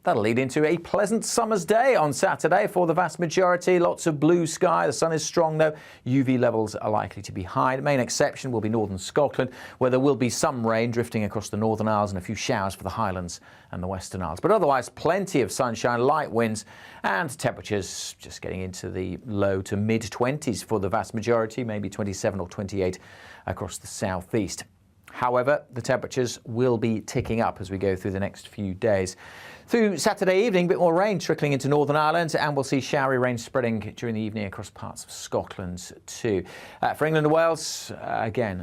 That'll lead into a pleasant summer's day on Saturday for the vast majority. Lots of blue sky. The sun is strong, though. UV levels are likely to be high. The main exception will be northern Scotland, where there will be some rain drifting across the Northern Isles and a few showers for the Highlands and the Western Isles. But otherwise, plenty of sunshine, light winds and temperatures just getting into the low to mid-20s for the vast majority, maybe 27 or 28 across the southeast. However, the temperatures will be ticking up as we go through the next few days. Through Saturday evening, a bit more rain trickling into Northern Ireland, and we'll see showery rain spreading during the evening across parts of Scotland too. For England and Wales, again,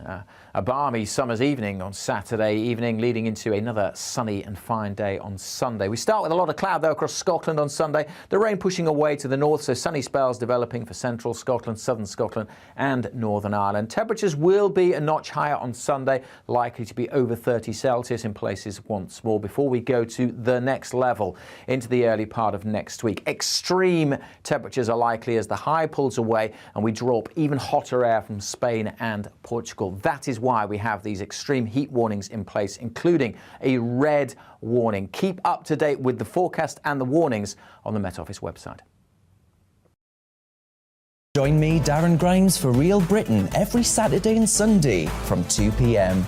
a balmy summer's evening on Saturday evening, leading into another sunny and fine day on Sunday. We start with a lot of cloud, though, across Scotland on Sunday. The rain pushing away to the north, so sunny spells developing for central Scotland, southern Scotland and Northern Ireland. Temperatures will be a notch higher on Sunday, likely to be over 30 Celsius in places once more before we go to the next level into the early part of next week. Extreme temperatures are likely as the high pulls away and we drop even hotter air from Spain and Portugal. That is why we have these extreme heat warnings in place, including a red warning. Keep up to date with the forecast and the warnings on the Met Office website. Join me, Darren Grimes, for Real Britain every Saturday and Sunday from 2 p.m.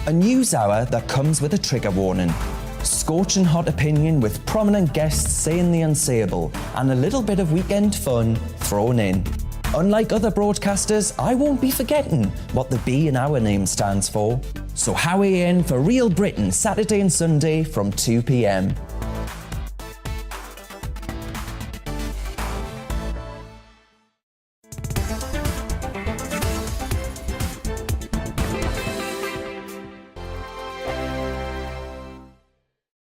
A news hour that comes with a trigger warning. Scorching hot opinion with prominent guests saying the unsayable and a little bit of weekend fun thrown in. Unlike other broadcasters, I won't be forgetting what the B in our name stands for. So howie in for Real Britain Saturday and Sunday from 2 p.m.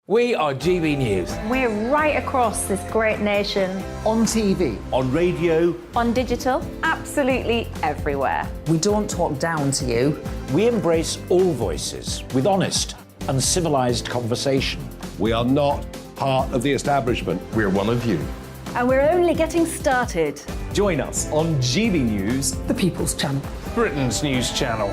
We are GB News. We're right across this great nation. On TV. On radio. On digital. Absolutely everywhere. We don't talk down to you. We embrace all voices with honest and civilised conversation. We are not part of the establishment. We're one of you. And we're only getting started. Join us on GB News, The People's Channel. Britain's news channel.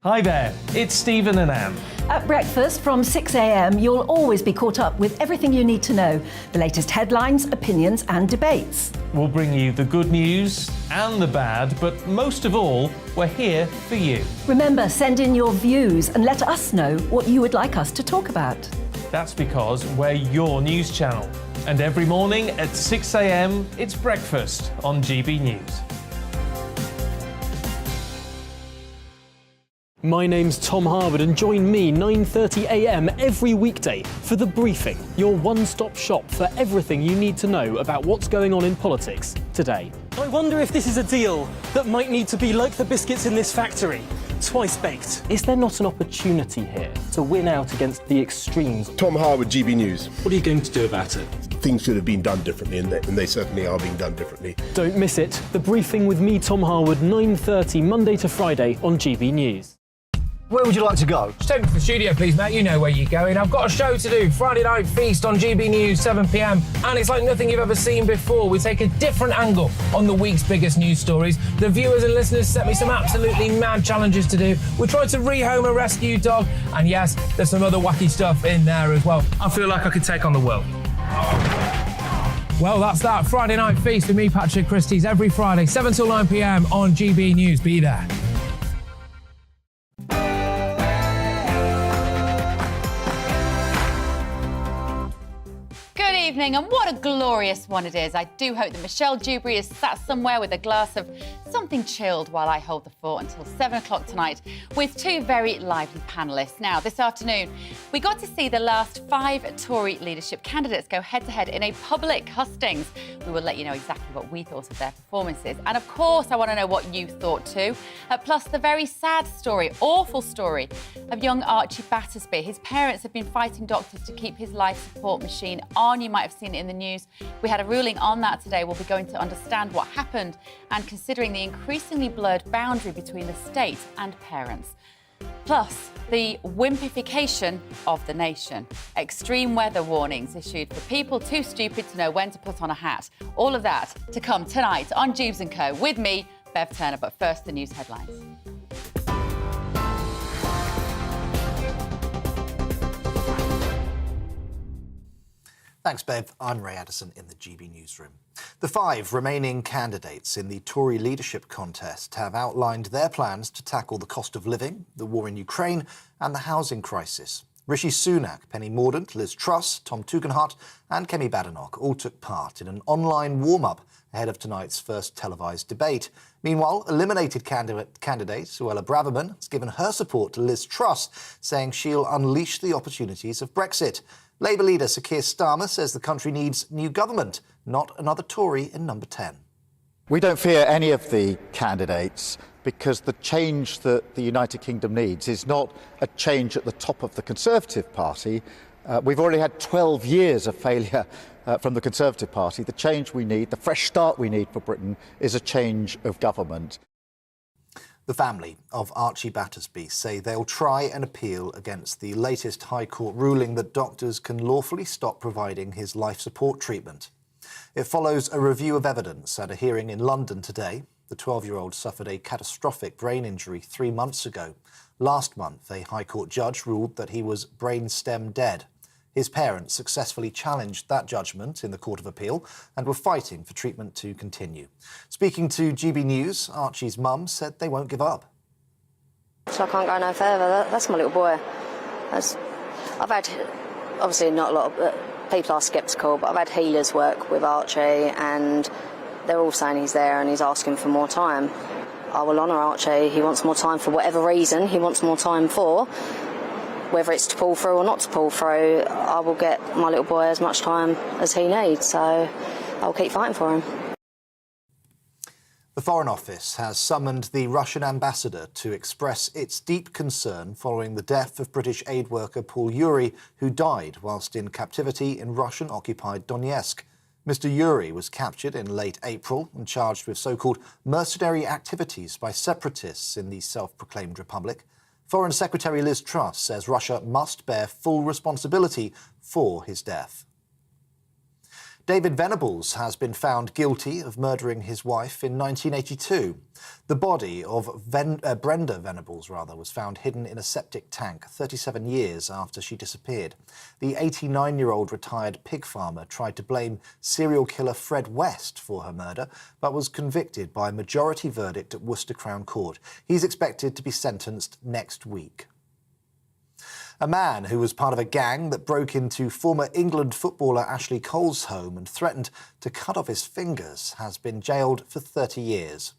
Hi there, it's Stephen and Anne. At breakfast from 6 a.m, you'll always be caught up with everything you need to know, the latest headlines, opinions and debates. We'll bring you the good news and the bad, but most of all, we're here for you. Remember, send in your views and let us know what you would like us to talk about. That's because we're your news channel. And every morning at 6 a.m, it's breakfast on GB News. My name's Tom Harwood and join me 9:30 a.m. every weekday for The Briefing, your one-stop shop for everything you need to know about what's going on in politics today. I wonder if this is a deal that might need to be like the biscuits in this factory, twice baked. Is there not an opportunity here to win out against the extremes? Tom Harwood, GB News. What are you going to do about it? Things should have been done differently, and they certainly are being done differently. Don't miss it. The Briefing with me, Tom Harwood, 9:30 Monday to Friday on GB News. Where would you like to go? Just take me to the studio, please, mate. You know where you're going. I've got a show to do. Friday Night Feast on GB News, 7 p.m. And it's like nothing you've ever seen before. We take a different angle on the week's biggest news stories. The viewers and listeners set me some absolutely mad challenges to do. We tried to rehome a rescue dog. And yes, there's some other wacky stuff in there as well. I feel like I could take on the world. Well, that's that. Friday Night Feast with me, Patrick Christie's, every Friday, 7 till 9 p.m. on GB News. Be there. Good evening, and what a glorious one it is. I do hope that Michelle Dewberry is sat somewhere with a glass of something chilled while I hold the fort until 7 o'clock tonight with two very lively panellists. Now, this afternoon, we got to see the last 5 Tory leadership candidates go head-to-head in a public hustings. We will let you know exactly what we thought of their performances. And, of course, I want to know what you thought too. Plus, the very sad story, awful story, of young Archie Battersby. His parents have been fighting doctors to keep his life support machine on. You might have seen it in the news. We had a ruling on that today. We'll be going to understand what happened and considering the increasingly blurred boundary between the state and parents. Plus, the wimpification of the nation. Extreme weather warnings issued for people too stupid to know when to put on a hat. All of that to come tonight on Dewbs and Co. with me, Bev Turner. But first, the news headlines. Thanks, Bev. I'm Ray Addison in the GB Newsroom. The 5 remaining candidates in the Tory leadership contest have outlined their plans to tackle the cost of living, the war in Ukraine and the housing crisis. Rishi Sunak, Penny Mordaunt, Liz Truss, Tom Tugendhat and Kemi Badenoch all took part in an online warm-up ahead of tonight's first televised debate. Meanwhile, eliminated candidate Suella Braverman has given her support to Liz Truss, saying she'll unleash the opportunities of Brexit. Labour leader Sir Keir Starmer says the country needs new government, not another Tory in number 10. We don't fear any of the candidates because the change that the United Kingdom needs is not a change at the top of the Conservative Party. We've already had 12 years of failure from the Conservative Party. The change we need, the fresh start we need for Britain, is a change of government. The family of Archie Battersby say they'll try and appeal against the latest High Court ruling that doctors can lawfully stop providing his life support treatment. It follows a review of evidence at a hearing in London today. The 12-year-old suffered a catastrophic brain injury 3 months ago. Last month, a High Court judge ruled that he was brainstem dead. His parents successfully challenged that judgment in the Court of Appeal and were fighting for treatment to continue. Speaking to GB News, Archie's mum said they won't give up. So I can't go no further. That's my little boy. I've had, obviously not a lot of people are sceptical, but I've had healers work with Archie and they're all saying he's there and he's asking for more time. I will honour Archie. He wants more time for whatever reason he wants more time for. Whether it's to pull through or not to pull through, I will get my little boy as much time as he needs, so I'll keep fighting for him. The Foreign Office has summoned the Russian ambassador to express its deep concern following the death of British aid worker Paul Yuri, who died whilst in captivity in Russian-occupied Donetsk. Mr Yuri was captured in late April and charged with so-called mercenary activities by separatists in the self-proclaimed republic. Foreign Secretary Liz Truss says Russia must bear full responsibility for his death. David Venables has been found guilty of murdering his wife in 1982. The body of Brenda Venables, was found hidden in a septic tank 37 years after she disappeared. The 89-year-old retired pig farmer tried to blame serial killer Fred West for her murder, but was convicted by a majority verdict at Worcester Crown Court. He's expected to be sentenced next week. A man who was part of a gang that broke into former England footballer Ashley Cole's home and threatened to cut off his fingers has been jailed for 30 years.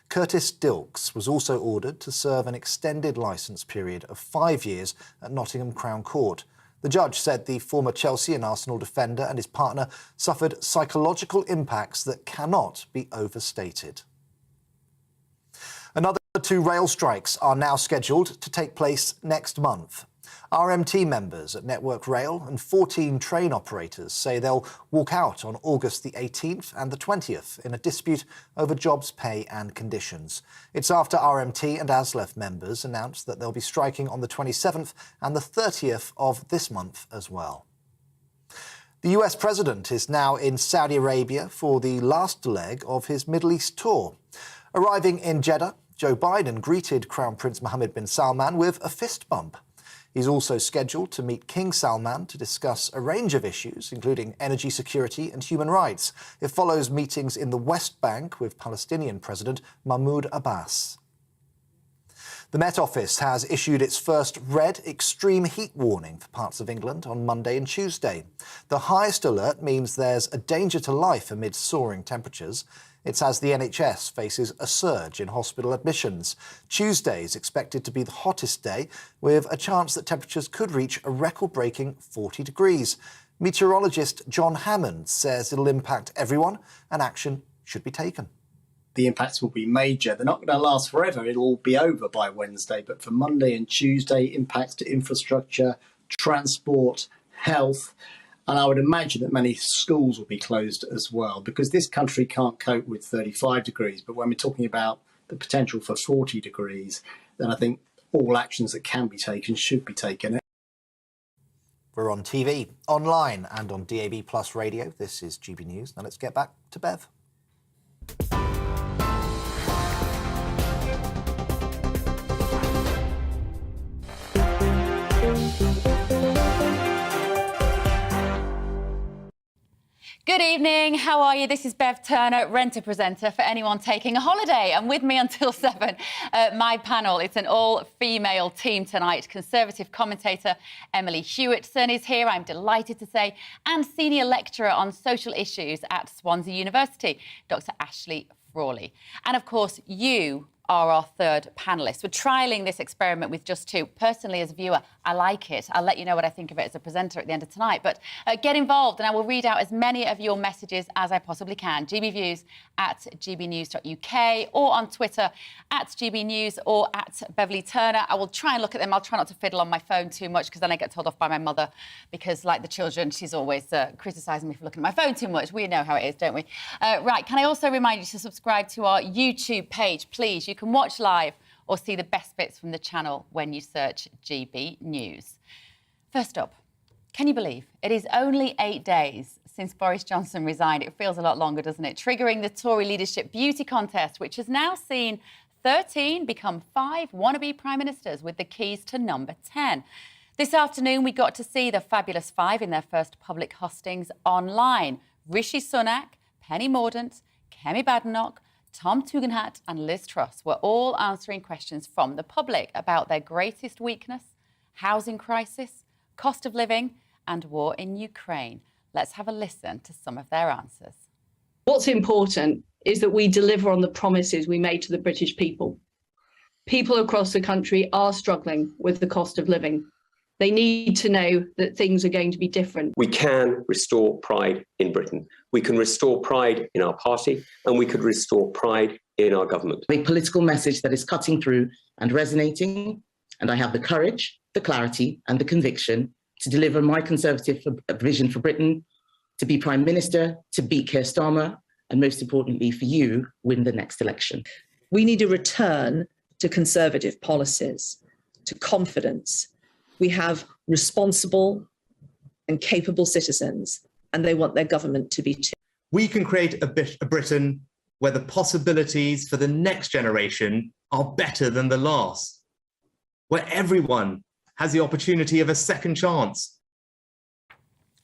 Curtis Dilks was also ordered to serve an extended licence period of 5 years at Nottingham Crown Court. The judge said the former Chelsea and Arsenal defender and his partner suffered psychological impacts that cannot be overstated. Another 2 rail strikes are now scheduled to take place next month. RMT members at Network Rail and 14 train operators say they'll walk out on August the 18th and the 20th in a dispute over jobs, pay and conditions. It's after RMT and ASLEF members announced that they'll be striking on the 27th and the 30th of this month as well. The US president is now in Saudi Arabia for the last leg of his Middle East tour. Arriving in Jeddah, Joe Biden greeted Crown Prince Mohammed bin Salman with a fist bump. He's also scheduled to meet King Salman to discuss a range of issues, including energy security and human rights. It follows meetings in the West Bank with Palestinian President Mahmoud Abbas. The Met Office has issued its first red extreme heat warning for parts of England on Monday and Tuesday. The highest alert means there's a danger to life amid soaring temperatures. It's as the NHS faces a surge in hospital admissions. Tuesday is expected to be the hottest day, with a chance that temperatures could reach a record-breaking 40 degrees. Meteorologist John Hammond says it'll impact everyone and action should be taken. The impacts will be major. They're not going to last forever. It'll all be over by Wednesday. But for Monday and Tuesday, impacts to infrastructure, transport, health. And I would imagine that many schools will be closed as well, because this country can't cope with 35 degrees. But when we're talking about the potential for 40 degrees, then I think all actions that can be taken should be taken. We're on TV, online and on DAB Plus radio. This is GB News. Now let's get back to Bev. Good evening, how are you? This is Bev Turner, renter-presenter for anyone taking a holiday. And with me until 7, my panel. It's an all-female team tonight. Conservative commentator Emily Hewitson is here, I'm delighted to say, and senior lecturer on social issues at Swansea University, Dr Ashley Frawley. And of course, you are our third panellist. We're trialling this experiment with just 2. Personally, as a viewer, I like it. I'll let you know what I think of it as a presenter at the end of tonight. But get involved and I will read out as many of your messages as I possibly can. GBViews at gbnews.uk or on Twitter at gbnews or at Beverly Turner. I will try and look at them. I'll try not to fiddle on my phone too much because then I get told off by my mother because, like the children, she's always criticising me for looking at my phone too much. We know how it is, don't we? Right, can I also remind you to subscribe to our YouTube page, please? You can watch live or see the best bits from the channel when you search GB News. First up, can you believe it is only 8 days since Boris Johnson resigned? It feels a lot longer, doesn't it? Triggering the Tory leadership beauty contest, which has now seen 13 become 5 wannabe prime ministers with the keys to number 10. This afternoon, we got to see the fabulous 5 in their first public hustings online. Rishi Sunak, Penny Mordaunt, Kemi Badenoch, Tom Tugendhat and Liz Truss were all answering questions from the public about their greatest weakness, housing crisis, cost of living and war in Ukraine. Let's have a listen to some of their answers. What's important is that we deliver on the promises we made to the British people. People across the country are struggling with the cost of living. They need to know that things are going to be different. We can restore pride in Britain. We can restore pride in our party and we could restore pride in our government. A political message that is cutting through and resonating, and I have the courage, the clarity and the conviction to deliver my Conservative vision for Britain, to be Prime Minister, to beat Keir Starmer, and most importantly for you, win the next election. We need a return to Conservative policies, to confidence. We have responsible and capable citizens, and they want their government to be too. We can create a Britain where the possibilities for the next generation are better than the last, where everyone has the opportunity of a second chance.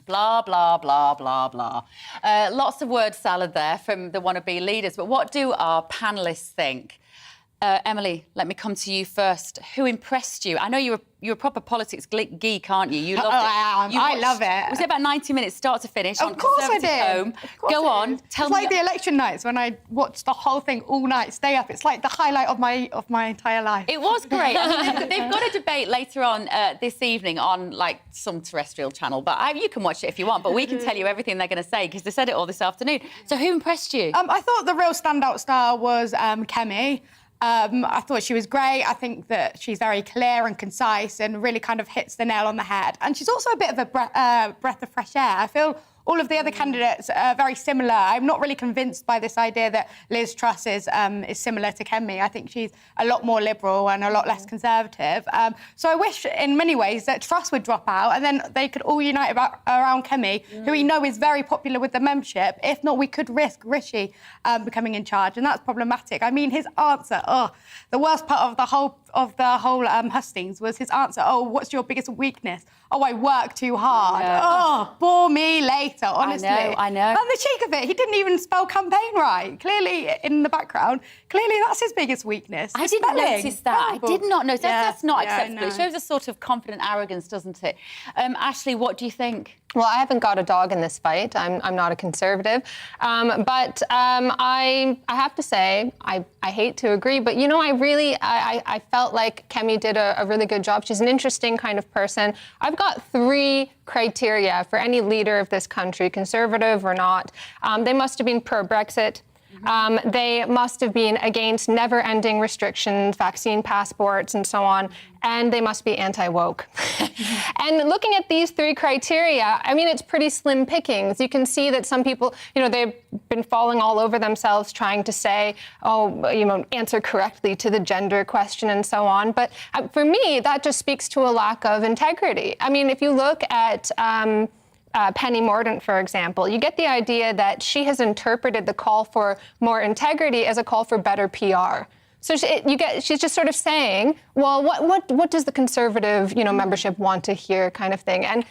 Blah, blah, blah, blah, blah. Lots of word salad there from the wannabe leaders, but what do our panellists think? Emily, let me come to you first. Who impressed you? I know you're a proper politics geek, aren't you? You loved it. I love it. Was it about 90 minutes, start to finish? Of course I did. Go on, tell me. It's like the election nights when I watched the whole thing all night, stay up. It's like the highlight of my entire life. It was great. I mean, they've got a debate later on this evening on like some terrestrial channel, but you can watch it if you want. But we can tell you everything they're going to say because they said it all this afternoon. So who impressed you? I thought the real standout star was Kemi. I thought she was great. I think that she's very clear and concise and really kind of hits the nail on the head. And she's also a bit of a breath of fresh air. I feel all of the other candidates are very similar. I'm not really convinced by this idea that Liz Truss is similar to Kemi. I think she's a lot more liberal and a lot less conservative. So I wish, in many ways, that Truss would drop out and then they could all unite around Kemi, who we know is very popular with the membership. If not, we could risk Rishi becoming in charge, and that's problematic. I mean, his answer, the worst part of the whole hustings was his answer. Oh, what's your biggest weakness? Oh, I work too hard. Oh, bore me later, honestly. I know. And the cheek of it, he didn't even spell campaign right. Clearly, in the background, that's his biggest weakness. I didn't notice that. Terrible. I did not notice. That's not acceptable. No. It shows a sort of confident arrogance, doesn't it? Ashley, what do you think? Well, I haven't got a dog in this fight. I'm not a Conservative. But I have to say, I hate to agree, but, you know, I felt like Kemi did a really good job. She's an interesting kind of person. I've got 3 criteria for any leader of this country, Conservative or not. They must have been pro-Brexit. They must have been against never-ending restrictions, vaccine passports, and so on, and they must be anti-woke. And looking at these 3 criteria, I mean, it's pretty slim pickings. You can see that some people, you know, they've been falling all over themselves trying to say, answer correctly to the gender question and so on. But for me, that just speaks to a lack of integrity. I mean, if you look at Penny Mordaunt, for example, you get the idea that she has interpreted the call for more integrity as a call for better PR. So she's just sort of saying, well, what does the Conservative, membership want to hear, kind of thing. And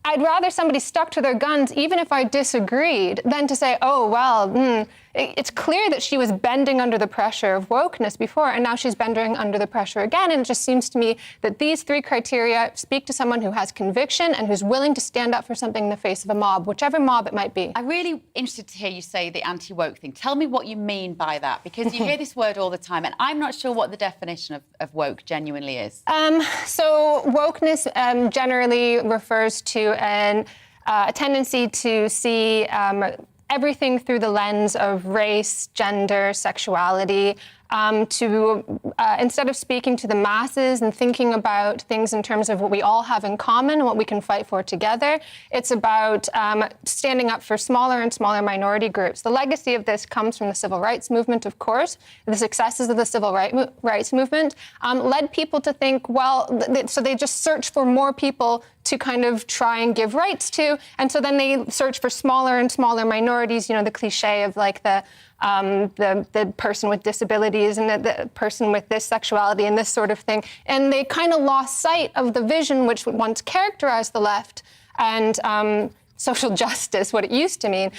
I'd rather somebody stuck to their guns, even if I disagreed, than to say, oh, well, it's clear that she was bending under the pressure of wokeness before, and now she's bending under the pressure again. And it just seems to me that these three criteria speak to someone who has conviction and who's willing to stand up for something in the face of a mob, whichever mob it might be. I'm really interested to hear you say the anti-woke thing. Tell me what you mean by that, because you hear this word all the time, and I'm not sure what the definition of woke genuinely is. So wokeness generally refers to a tendency to see everything through the lens of race, gender, sexuality, instead of speaking to the masses and thinking about things in terms of what we all have in common and what we can fight for together, it's about standing up for smaller and smaller minority groups. The legacy of this comes from the civil rights movement, of course. The successes of the civil rights movement led people to think, well, so they just search for more people to kind of try and give rights to, and so then they search for smaller and smaller minorities, you know, the cliche of like the person with disabilities and the person with this sexuality and this sort of thing. And they kind of lost sight of the vision which would once characterize the left and social justice, what it used to mean,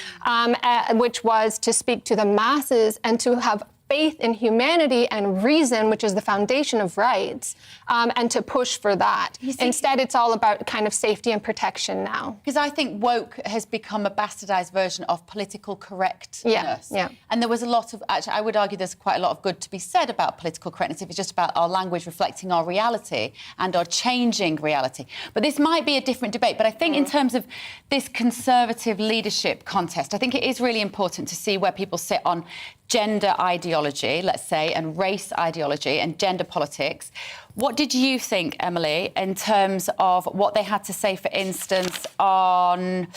which was to speak to the masses and to have faith in humanity and reason, which is the foundation of rights, and to push for that. Instead, it's all about kind of safety and protection now. Because I think woke has become a bastardised version of political correctness. Yeah. And there was a lot of, actually, I would argue there's quite a lot of good to be said about political correctness if it's just about our language reflecting our reality and our changing reality. But this might be a different debate. But I think in terms of this Conservative leadership contest, I think it is really important to see where people sit on gender ideology, let's say, and race ideology and gender politics. What did you think, Emily, in terms of what they had to say, for instance, on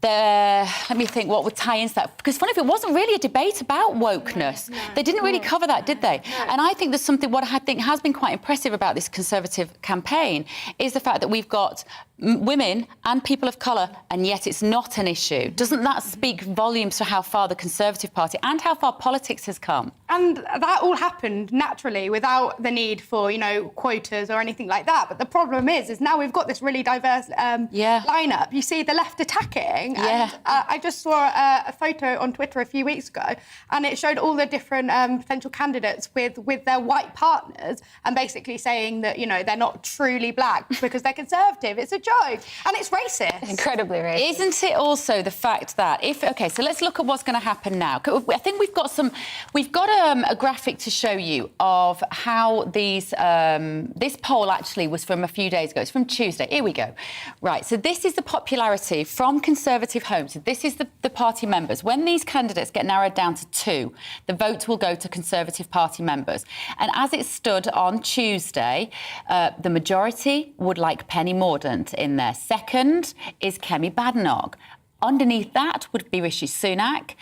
let me think what would tie into that. Because funny, if it wasn't really a debate about wokeness. They didn't really cover that, did they? And I think there's something, what I think has been quite impressive about this Conservative campaign is the fact that we've got women and people of colour, and yet it's not an issue. Doesn't that speak volumes for how far the Conservative Party and how far politics has come? And that all happened naturally without the need for, you know, quotas or anything like that. But the problem is now we've got this really diverse lineup. You see the left attacking. And I just saw a photo on Twitter a few weeks ago, and it showed all the different potential candidates with their white partners, and basically saying that, you know, they're not truly black because they're Conservative. It's a joke, and it's racist. Incredibly racist. Isn't it also the fact that so let's look at what's going to happen now. I think we've got a graphic to show you of how these this poll actually was from a few days ago. It's from Tuesday. Here we go. Right, so this is the popularity from Conservative homes. So this is the party members. When these candidates get narrowed down to 2, the votes will go to Conservative Party members. And as it stood on Tuesday, the majority would like Penny Mordaunt in there. Second is Kemi Badenoch. Underneath that would be Rishi Sunak,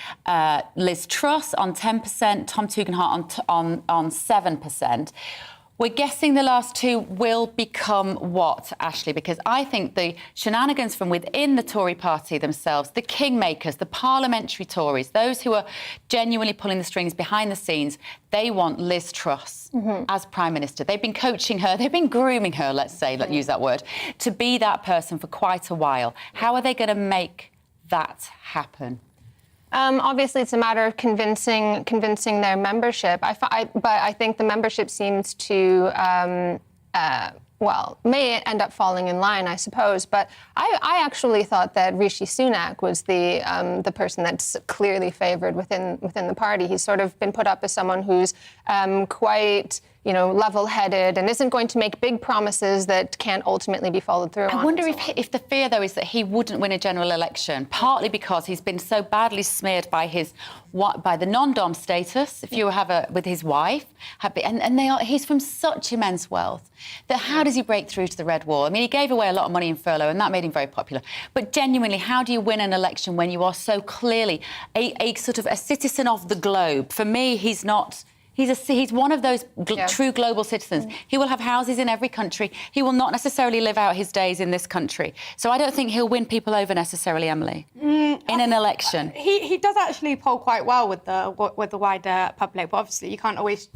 Liz Truss on 10%, Tom Tugendhat on 7%. We're guessing the last 2 will become what, Ashley? Because I think the shenanigans from within the Tory party themselves, the kingmakers, the parliamentary Tories, those who are genuinely pulling the strings behind the scenes, they want Liz Truss as Prime Minister. They've been coaching her, they've been grooming her, let's say, let's use that word, to be that person for quite a while. How are they going to make that happen? Obviously, it's a matter of convincing their membership. But I think the membership seems to, may end up falling in line, I suppose. But I actually thought that Rishi Sunak was the person that's clearly favoured within the party. He's sort of been put up as someone who's quite, you know, level-headed and isn't going to make big promises that can't ultimately be followed through on. I wonder if the fear, though, is that he wouldn't win a general election, partly because he's been so badly smeared by the non-dom status, if you have with his wife, he's from such immense wealth that how does he break through to the Red Wall? I mean, he gave away a lot of money in furlough, and that made him very popular. But genuinely, how do you win an election when you are so clearly a sort of a citizen of the globe? For me, he's not He's one of those true global citizens. He will have houses in every country. He will not necessarily live out his days in this country. So I don't think he'll win people over necessarily, Emily, in an election. He does actually poll quite well with the wider public, but obviously you can't always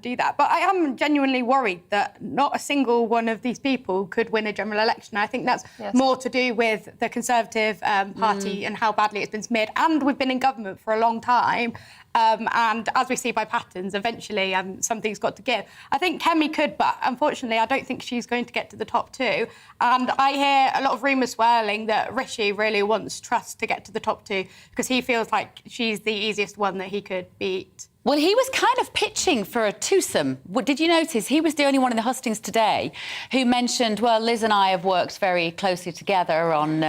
do that. But I am genuinely worried that not a single one of these people could win a general election. I think that's more to do with the Conservative Party and how badly it's been smeared. And we've been in government for a long time. And as we see by patterns, eventually something's got to give. I think Kemi could, but unfortunately, I don't think she's going to get to the top two. And I hear a lot of rumours swirling that Rishi really wants Truss to get to the top two because he feels like she's the easiest one that he could beat. Well, he was kind of pitching for a twosome. Did you notice? He was the only one in the hustings today who mentioned, well, Liz and I have worked very closely together on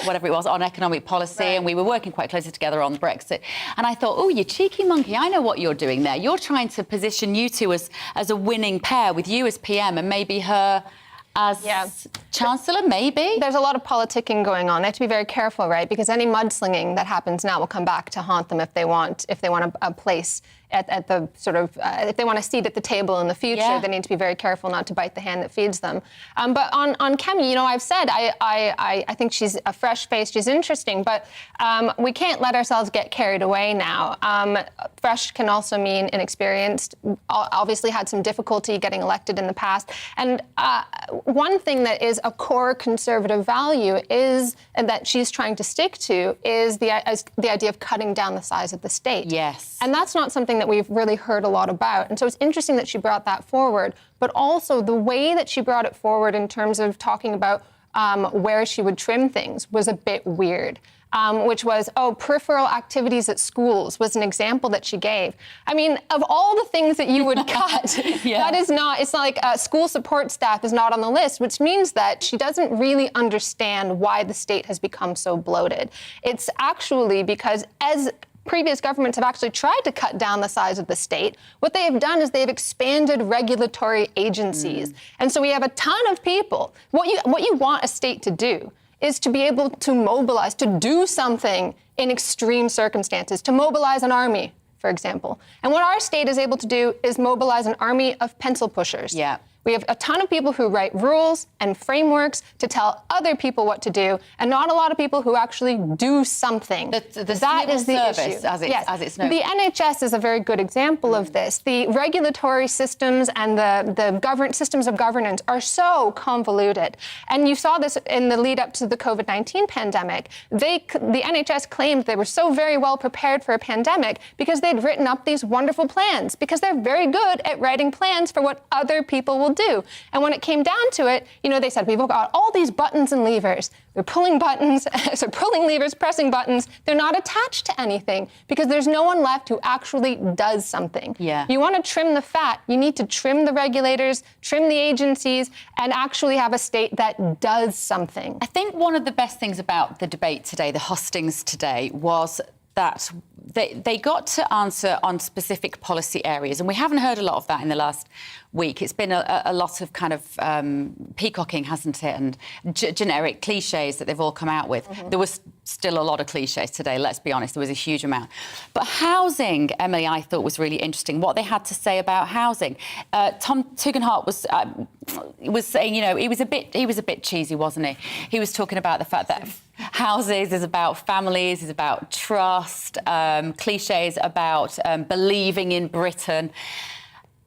whatever it was, on economic policy, and we were working quite closely together on Brexit. And I thought, oh, you cheeky monkey, I know what you're doing there. You're trying to position you two as a winning pair with you as PM and maybe her as Chancellor, maybe? There's a lot of politicking going on. They have to be very careful, right? Because any mudslinging that happens now will come back to haunt them if they want a place at the sort of, if they want a seat at the table in the future, they need to be very careful not to bite the hand that feeds them. But on Kemi, you know, I've said I think she's a fresh face, she's interesting, but we can't let ourselves get carried away now. Fresh can also mean inexperienced, obviously had some difficulty getting elected in the past. And one thing that is a core Conservative value is, and that she's trying to stick to, is the idea of cutting down the size of the state. Yes. And that's not something that we've really heard a lot about. And so it's interesting that she brought that forward, but also the way that she brought it forward in terms of talking about where she would trim things was a bit weird. Which was, peripheral activities at schools was an example that she gave. I mean, of all the things that you would cut, that is not, it's not like school support staff is not on the list, which means that she doesn't really understand why the state has become so bloated. It's actually because as previous governments have actually tried to cut down the size of the state, what they have done is they've expanded regulatory agencies. And so we have a ton of people. What you want a state to do is to be able to mobilize, to do something in extreme circumstances, to mobilize an army, for example. And what our state is able to do is mobilize an army of pencil pushers. Yeah. We have a ton of people who write rules and frameworks to tell other people what to do, and not a lot of people who actually do something. That is the issue. As it's known. The NHS is a very good example of this. The regulatory systems and the systems of governance are so convoluted. And you saw this in the lead up to the COVID-19 pandemic. The NHS claimed they were so very well prepared for a pandemic because they'd written up these wonderful plans, because they're very good at writing plans for what other people will do. And when it came down to it, you know, they said, we've got all these buttons and levers. They're pulling buttons, so pulling levers, pressing buttons. They're not attached to anything because there's no one left who actually does something. Yeah. You want to trim the fat. You need to trim the regulators, trim the agencies, and actually have a state that does something. I think one of the best things about the debate today, the hustings today, was that they got to answer on specific policy areas, and we haven't heard a lot of that in the last week. It's been a lot of kind of peacocking, hasn't it, and generic cliches that they've all come out with. There was still a lot of cliches today, let's be honest. There was a huge amount. But housing, Emily, I thought was really interesting, what they had to say about housing. Tom Tugendhat was saying, you know, he was a bit cheesy, wasn't he? He was talking about the fact that houses is about families, is about trust, cliches about believing in Britain.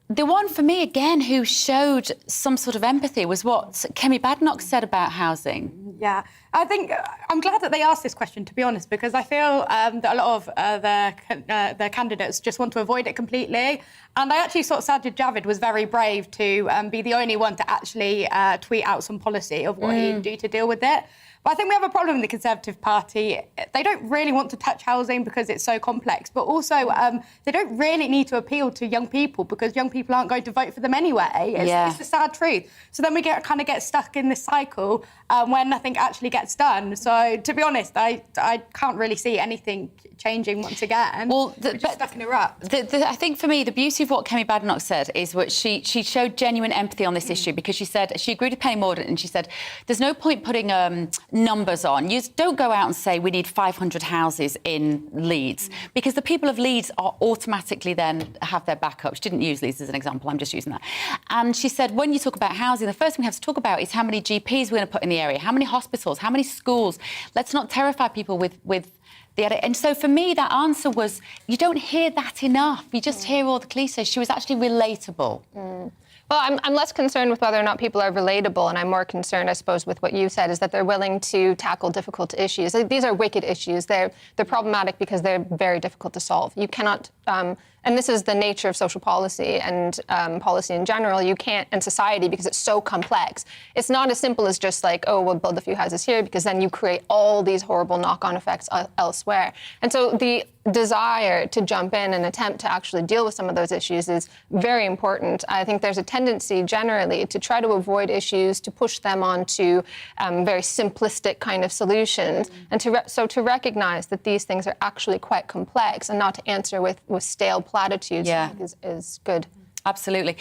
The one for me, again, who showed some sort of empathy was what Kemi Badenoch said about housing. Yeah, I think I'm glad that they asked this question, to be honest, because I feel that a lot of the candidates just want to avoid it completely. And I actually thought Sajid Javid was very brave to be the only one to actually tweet out some policy of what he'd do to deal with it. But I think we have a problem in the Conservative Party. They don't really want to touch housing because it's so complex, but also they don't really need to appeal to young people because young people aren't going to vote for them anyway. It's the sad truth. So then we get stuck in this cycle where nothing actually gets done. So to be honest, I can't really see anything changing once again. Well, we're just stuck in a rut. I think for me, the beauty of what Kemi Badenoch said is what she showed genuine empathy on this issue, because she said she agreed with Penny Mordaunt, and she said there's no point putting numbers on. You don't go out and say we need 500 houses in Leeds, because the people of Leeds are automatically then have their backup. She didn't use Leeds as an example, I'm just using that. And she said, when you talk about housing, the first thing we have to talk about is how many GPs we're going to put in the area, how many hospitals, how many schools. Let's not terrify people with the edit. And so for me, that answer was, you don't hear that enough. You just hear all the cliches. She was actually relatable. Well, I'm less concerned with whether or not people are relatable, and I'm more concerned, I suppose, with what you said, is that they're willing to tackle difficult issues. These are wicked issues. They're problematic because they're very difficult to solve. You cannot, and this is the nature of social policy and policy in general, you can't, and society, because it's so complex. It's not as simple as just like, oh, we'll build a few houses here, because then you create all these horrible knock-on effects elsewhere. And so the desire to jump in and attempt to actually deal with some of those issues is very important. I think there's a tendency generally to try to avoid issues, to push them onto very simplistic kind of solutions, and to recognize that these things are actually quite complex and not to answer with stale platitudes, I think is good. Absolutely.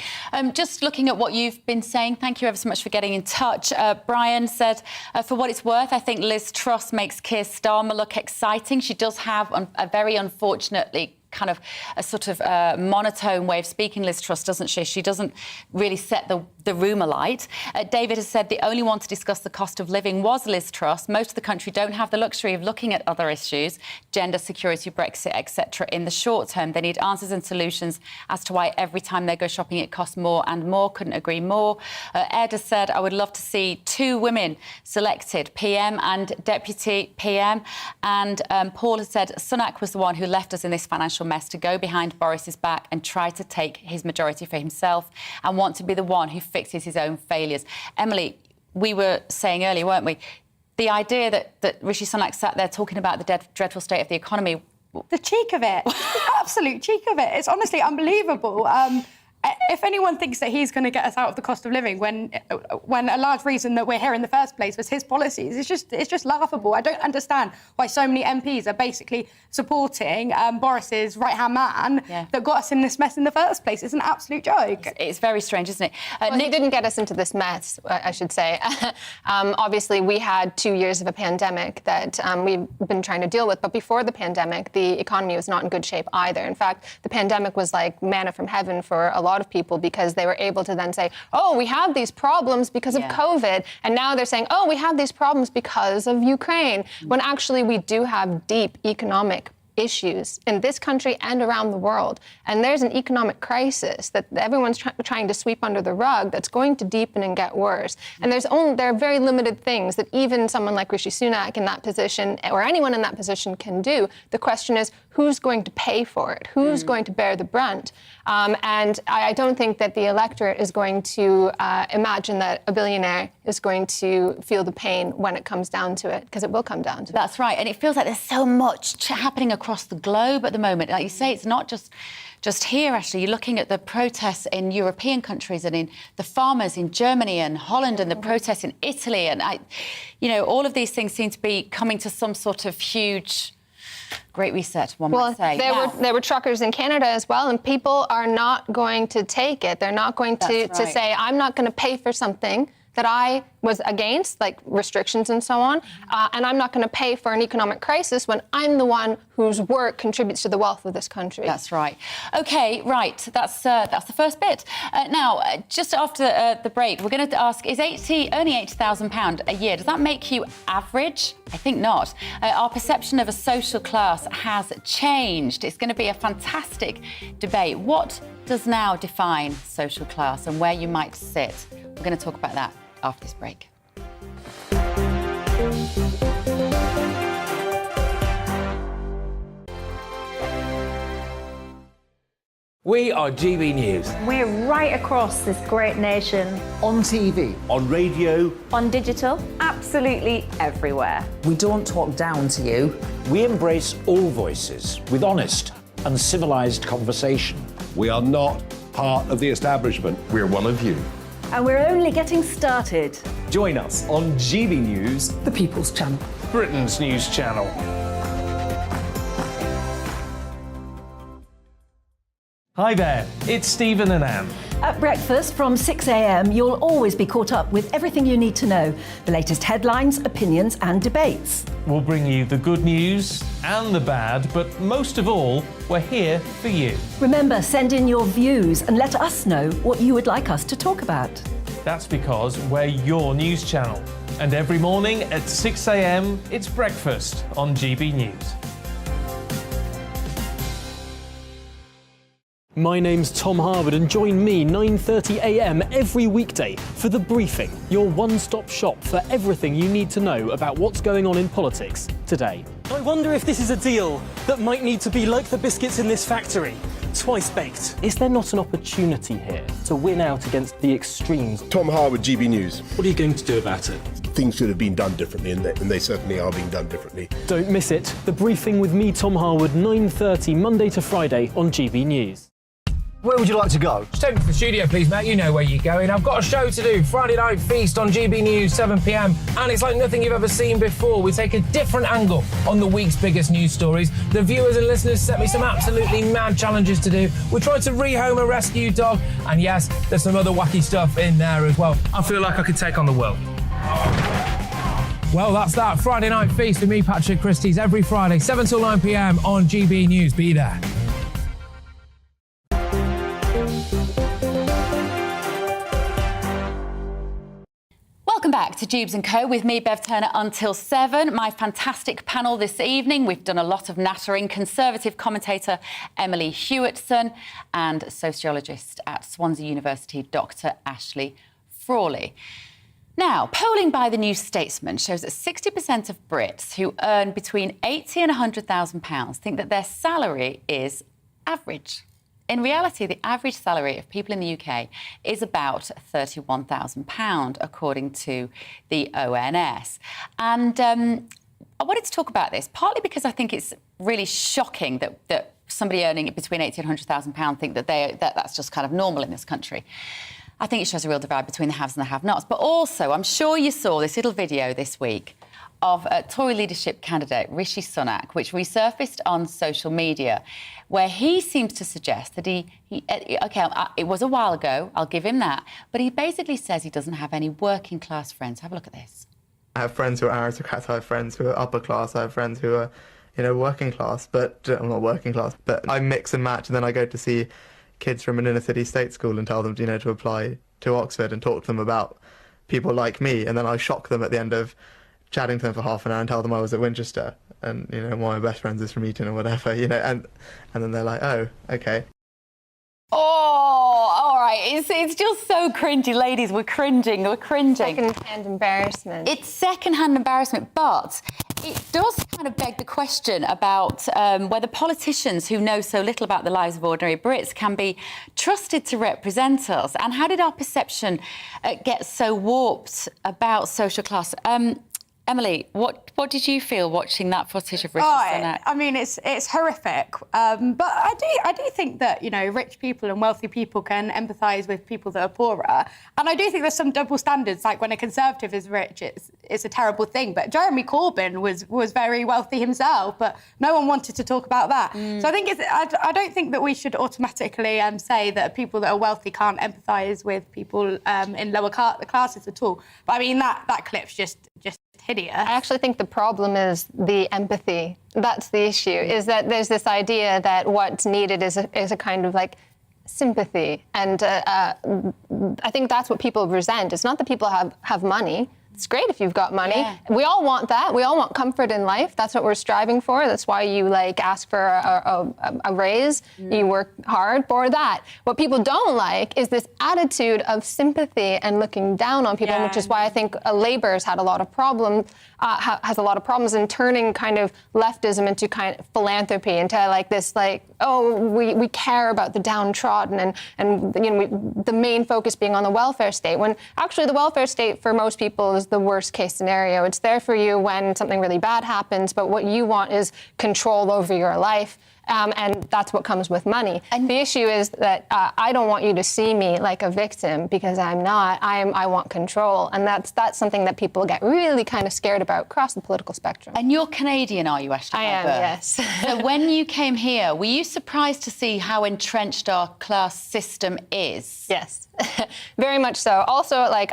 Just looking at what you've been saying, thank you ever so much for getting in touch. Brian said, for what it's worth, I think Liz Truss makes Keir Starmer look exciting. She does have a very unfortunately kind of a sort of monotone way of speaking, Liz Truss, doesn't she? She doesn't really set the room alight. David has said the only one to discuss the cost of living was Liz Truss. Most of the country don't have the luxury of looking at other issues, gender, security, Brexit, etc. in the short term. They need answers and solutions as to why every time they go shopping it costs more and more. Couldn't agree more. Ed has said, I would love to see 2 women selected, PM and Deputy PM. And Paul has said, Sunak was the one who left us in this financial mess to go behind Boris's back and try to take his majority for himself and want to be the one who fixes his own failures. Emily, we were saying earlier, weren't we, the idea that Rishi Sunak sat there talking about the dreadful state of the economy. The cheek of it, the absolute cheek of it. It's honestly unbelievable. If anyone thinks that he's going to get us out of the cost of living when a large reason that we're here in the first place was his policies, it's just laughable. I don't understand why so many MPs are basically supporting Boris's right-hand man that got us in this mess in the first place. It's an absolute joke. It's very strange, isn't it? Well, he didn't get us into this mess, I should say. Obviously, we had 2 years of a pandemic that we've been trying to deal with. But before the pandemic, the economy was not in good shape either. In fact, the pandemic was like manna from heaven for a lot of people, because they were able to then say, oh, we have these problems because of COVID. And now they're saying, oh, we have these problems because of Ukraine. When actually we do have deep economic issues in this country and around the world. And there's an economic crisis that everyone's trying to sweep under the rug that's going to deepen and get worse. And there are very limited things that even someone like Rishi Sunak in that position, or anyone in that position, can do. The question is, who's going to pay for it? Who's going to bear the brunt? And I don't think that the electorate is going to imagine that a billionaire is going to feel the pain when it comes down to it, because it will come down to it. That's right. And it feels like there's so much happening across the globe at the moment. Like you say, it's not just here, actually. You're looking at the protests in European countries and in the farmers in Germany and Holland and the protests in Italy. And, all of these things seem to be coming to some sort of huge great reset, one might say. There were truckers in Canada as well, and people are not going to take it. They're not going to say, I'm not going to pay for something that I was against, like restrictions and so on, and I'm not going to pay for an economic crisis when I'm the one whose work contributes to the wealth of this country. That's right. OK, right, that's the first bit. Now, just after the break, we're going to ask, is earning £80,000 a year, does that make you average? I think not. Our perception of a social class has changed. It's going to be a fantastic debate. What does now define social class and where you might sit? We're going to talk about that after this break. We are GB News. We're right across this great nation. On TV. On radio. On digital. Absolutely everywhere. We don't talk down to you. We embrace all voices with honest and civilised conversation. We are not part of the establishment. We're one of you. And we're only getting started. Join us on GB News, the People's Channel, Britain's news channel. Hi there, it's Stephen and Anne. At breakfast from 6 a.m, you'll always be caught up with everything you need to know, the latest headlines, opinions and debates. We'll bring you the good news and the bad, but most of all, we're here for you. Remember, send in your views and let us know what you would like us to talk about. That's because we're your news channel. And every morning at 6 a.m, it's breakfast on GB News. My name's Tom Harwood and join me 9:30 a.m. every weekday for The Briefing, your one-stop shop for everything you need to know about what's going on in politics today. I wonder if this is a deal that might need to be like the biscuits in this factory, twice baked. Is there not an opportunity here to win out against the extremes? Tom Harwood, GB News. What are you going to do about it? Things should have been done differently, and they certainly are being done differently. Don't miss it. The Briefing with me, Tom Harwood, 9:30 Monday to Friday on GB News. Where would you like to go? Just take me to the studio, please, mate. You know where you're going. I've got a show to do. Friday Night Feast on GB News, 7 p.m. And it's like nothing you've ever seen before. We take a different angle on the week's biggest news stories. The viewers and listeners set me some absolutely mad challenges to do. We tried to rehome a rescue dog. And yes, there's some other wacky stuff in there as well. I feel like I could take on the world. Well, that's that. Friday Night Feast with me, Patrick Christie's, every Friday, 7 till 9 p.m. on GB News. Be there. Welcome back to Dewbs and Co with me, Bev Turner, until 7. My fantastic panel this evening. We've done a lot of nattering. Conservative commentator Emily Hewitson and sociologist at Swansea University, Dr. Ashley Frawley. Now, polling by the New Statesman shows that 60% of Brits who earn between £80,000 and £100,000 think that their salary is average. In reality, the average salary of people in the UK is about £31,000, according to the ONS. And I wanted to talk about this, partly because I think it's really shocking that somebody earning between £80,000 and £100,000 think that that's just kind of normal in this country. I think it shows a real divide between the haves and the have-nots. But also, I'm sure you saw this little video this week of Tory leadership candidate Rishi Sunak, which resurfaced on social media, where he seems to suggest that it was a while ago, I'll give him that, but he basically says he doesn't have any working class friends. Have a look at this. I have friends who are aristocrats, I have friends who are upper class, I have friends who are, working class, but I'm not working class, but I mix and match, and then I go to see kids from an inner city state school and tell them, to apply to Oxford and talk to them about people like me, and then I shock them at the end of chatting to them for half an hour and tell them I was at Winchester and, one of my best friends is from Eton or whatever, and then they're like, oh, okay. Oh, all right. It's just so cringy. Ladies, we're cringing. Second-hand embarrassment. It's second-hand embarrassment, but it does kind of beg the question about whether politicians who know so little about the lives of ordinary Brits can be trusted to represent us. And how did our perception get so warped about social class? Emily, what did you feel watching that footage of Rishi Sunak? I mean, it's horrific. But I do think that, rich people and wealthy people can empathise with people that are poorer. And I do think there's some double standards, like when a Conservative is rich, it's a terrible thing. But Jeremy Corbyn was very wealthy himself, but no one wanted to talk about that. So I think I don't think that we should automatically say that people that are wealthy can't empathise with people in lower classes at all. But I mean, that clip's just hideous. I actually think the problem is the empathy. That's the issue, is that there's this idea that what's needed is a kind of like sympathy. And I think that's what people resent. It's not that people have money. It's great if you've got money. Yeah. We all want that. We all want comfort in life. That's what we're striving for. That's why you ask for a raise. You work hard for that. What people don't like is this attitude of sympathy and looking down on people, which is why I think Labour's had a lot of problems, has a lot of problems in turning kind of leftism into kind of philanthropy, into we care about the downtrodden and the main focus being on the welfare state, when actually the welfare state for most people is is the worst case scenario. It's there for you when something really bad happens, but what you want is control over your life. And that's what comes with money. And the issue is that I don't want you to see me like a victim, because I'm not. I want control. And that's something that people get really kind of scared about across the political spectrum. And you're Canadian, are you, Ashley? I am, yes. So when you came here, were you surprised to see how entrenched our class system is? Yes, very much so. Also, like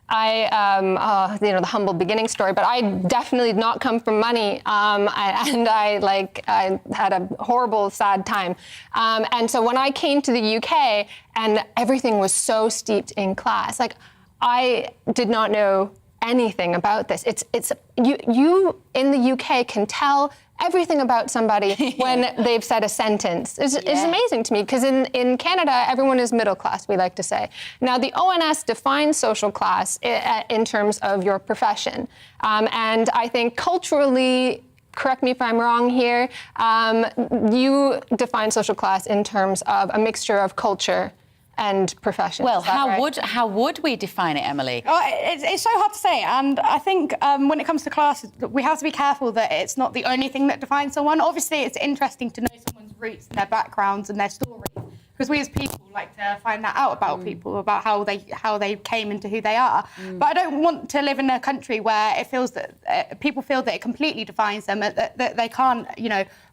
the humble beginning story, but I definitely did not come from money, and I had a horrible, sad time. And so when I came to the UK, and everything was so steeped in class, like I did not know anything about this. It's you in the UK can tell everything about somebody when they've said a sentence. It's amazing to me, because in Canada, everyone is middle class, we like to say. Now, the ONS defines social class in terms of your profession. And I think culturally, correct me if I'm wrong here, you define social class in terms of a mixture of culture and profession. Well, how would we define it, Emily? Oh, it's so hard to say, and I think when it comes to classes, we have to be careful that it's not the only thing that defines someone. Obviously, it's interesting to know someone's roots and their backgrounds and their stories, because we as people like to find that out about people, about how they came into who they are. But I don't want to live in a country where it feels that people feel that it completely defines them, that they can't,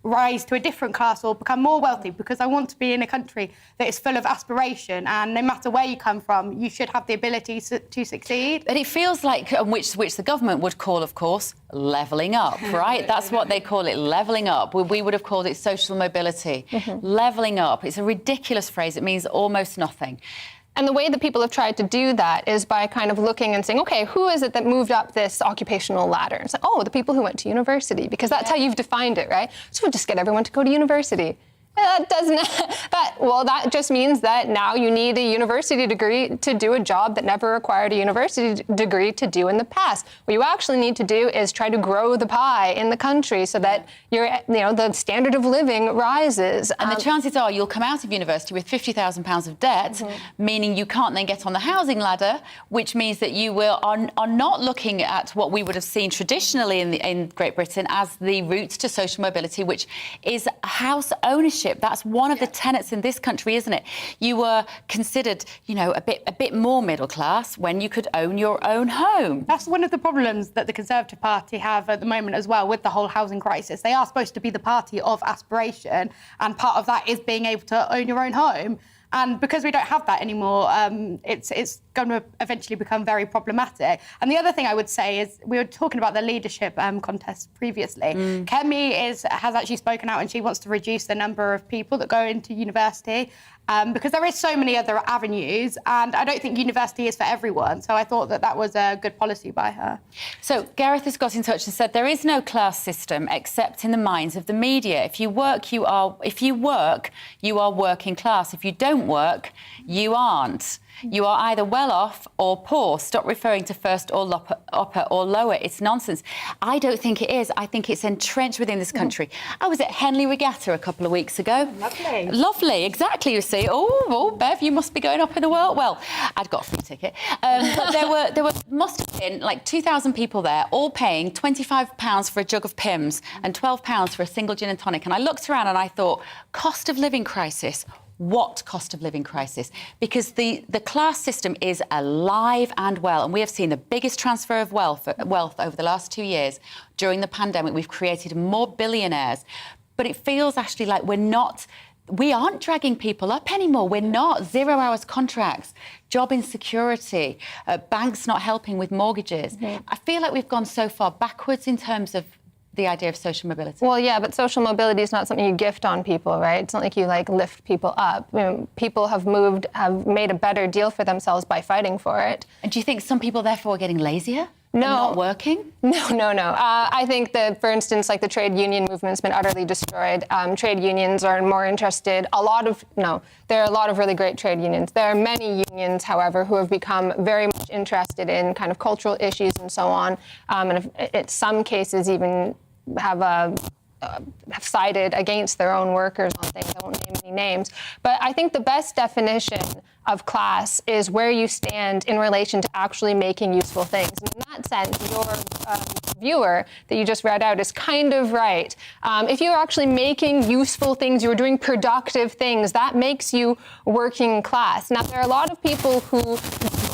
rise to a different class or become more wealthy, because I want to be in a country that is full of aspiration, and no matter where you come from, you should have the ability to succeed. But it feels like, which the government would call, of course, levelling up, right? That's what they call it, levelling up. We would have called it social mobility. Levelling up. It's a ridiculous phrase. It means almost nothing. And the way that people have tried to do that is by kind of looking and saying, okay, who is it that moved up this occupational ladder? And it's like, oh, the people who went to university, because that's how you've defined it, right? So we'll just get everyone to go to university. That doesn't, that just means that now you need a university degree to do a job that never required a university degree to do in the past. What you actually need to do is try to grow the pie in the country so that the standard of living rises. And the chances are you'll come out of university with £50,000 of debt, meaning you can't then get on the housing ladder, which means that you are not looking at what we would have seen traditionally in Great Britain as the route to social mobility, which is house ownership. That's one of the tenets in this country, isn't it? You were considered, a bit more middle class when you could own your own home. That's one of the problems that the Conservative Party have at the moment as well with the whole housing crisis. They are supposed to be the party of aspiration, and part of that is being able to own your own home. And because we don't have that anymore, it's going to eventually become very problematic. And the other thing I would say is, we were talking about the leadership contest previously. Kemi has actually spoken out, and she wants to reduce the number of people that go into university, because there is so many other avenues, and I don't think university is for everyone. So I thought that was a good policy by her. So Gareth has got in touch and said there is no class system except in the minds of the media. If you work, you are working class. If you don't work, you aren't. You are either well off or poor. Stop referring to first or upper or lower. It's nonsense. I don't think it is. I think it's entrenched within this country. I was at Henley Regatta a couple of weeks ago. Lovely. Lovely, exactly, you see. Oh, Bev, you must be going up in the world. Well, I'd got a free ticket. But there must have been like 2,000 people there, all paying £25 for a jug of Pimm's and £12 for a single gin and tonic. And I looked around and I thought, cost of living crisis. What cost of living crisis? Because the class system is alive and well, and we have seen the biggest transfer of wealth over the last 2 years. During the pandemic, we've created more billionaires. But it feels actually like we aren't dragging people up anymore. We're not. 0 hours contracts, job insecurity, banks not helping with mortgages. I feel like we've gone so far backwards in terms of the idea of social mobility. Well, yeah, but social mobility is not something you gift on people, right? It's not like you lift people up. People have made a better deal for themselves by fighting for it. And do you think some people therefore are getting lazier? No. Not working? No. I think that, for instance, the trade union movement's been utterly destroyed. Trade unions are more interested. There are a lot of really great trade unions. There are many unions, however, who have become very much interested in kind of cultural issues and so on. And in some cases even have have sided against their own workers on things. I won't name any names. But I think the best definition of class is where you stand in relation to actually making useful things. And in that sense, your viewer that you just read out is kind of right. If you're actually making useful things, you're doing productive things, that makes you working class. Now, there are a lot of people who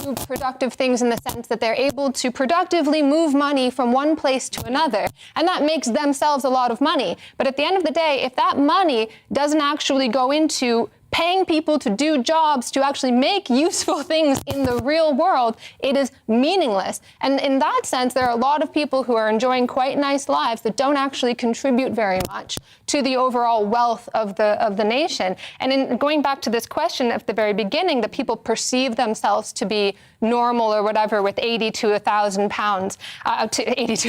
do productive things in the sense that they're able to productively move money from one place to another, and that makes themselves a lot of money. But at the end of the day, if that money doesn't actually go into paying people to do jobs to actually make useful things in the real world, it is meaningless. And in that sense, there are a lot of people who are enjoying quite nice lives that don't actually contribute very much to the overall wealth of the nation. And in going back to this question at the very beginning, that people perceive themselves to be normal or whatever with 80 to 1,000 pounds, 80 to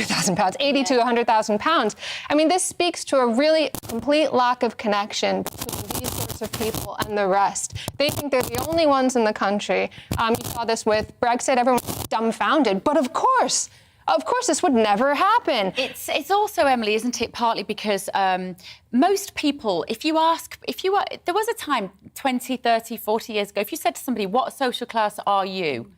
100,000 pounds. I mean, this speaks to a really complete lack of connection between these sorts of people and the rest. They think they're the only ones in the country. You saw this with Brexit. Everyone was dumbfounded. But of course, this would never happen. It's also, Emily, isn't it, partly because most people, there was a time 20, 30, 40 years ago, if you said to somebody, what social class are you?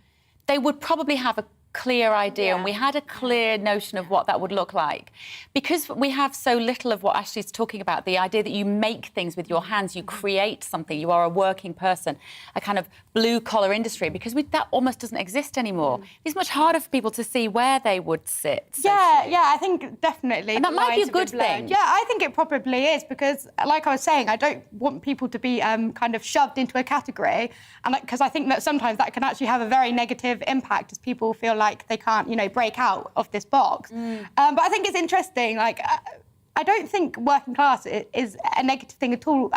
They would probably have a clear idea, and we had a clear notion of what that would look like. Because we have so little of what Ashley's talking about, the idea that you make things with your hands, you create something, you are a working person, a kind of blue-collar industry, because that almost doesn't exist anymore. It's much harder for people to see where they would sit. Yeah, I think definitely. And that might be a good thing. Yeah, I think it probably is, because, like I was saying, I don't want people to be kind of shoved into a category, and because I think that sometimes that can actually have a very negative impact as people feel like they can't, break out of this box. But I think it's interesting, I don't think working class is a negative thing at all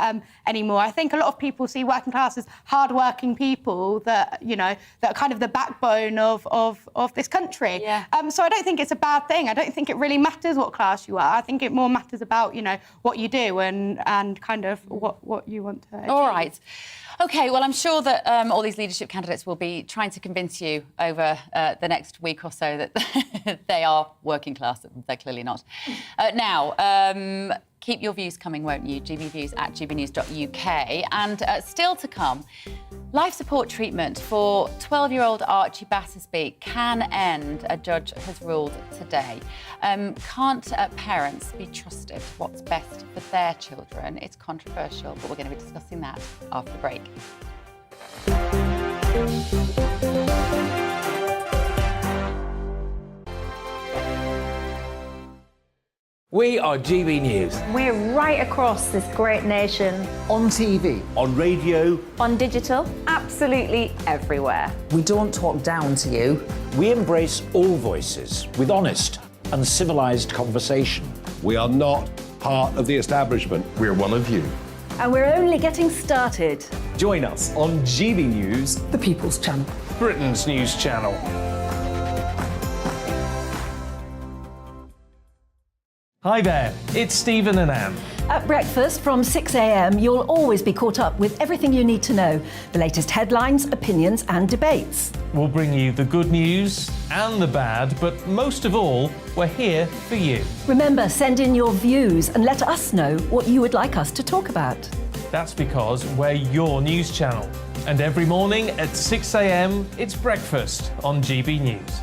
anymore. I think a lot of people see working class as hard-working people that, that are kind of the backbone of this country. Yeah. So I don't think it's a bad thing. I don't think it really matters what class you are. I think it more matters about, what you do and kind of what you want to achieve. All right. OK, well, I'm sure that all these leadership candidates will be trying to convince you over the next week or so that they are working class. They're clearly not. Now, keep your views coming, won't you? GBViews at gbnews.uk. And still to come, life support treatment for 12-year-old Archie Battersby can end, a judge has ruled today. Can't parents be trusted what's best for their children? It's controversial, but we're going to be discussing that after the break. We are GB News. We're right across this great nation. On TV. On radio. On digital. Absolutely everywhere. We don't talk down to you. We embrace all voices with honest and civilised conversation. We are not part of the establishment. We're one of you. And we're only getting started. Join us on GB News, The People's Channel. Britain's news channel. Hi there, it's Stephen and Anne. At breakfast from 6 a.m, you'll always be caught up with everything you need to know, the latest headlines, opinions and debates. We'll bring you the good news and the bad, but most of all, we're here for you. Remember, send in your views and let us know what you would like us to talk about. That's because we're your news channel. And every morning at 6 a.m, it's breakfast on GB News.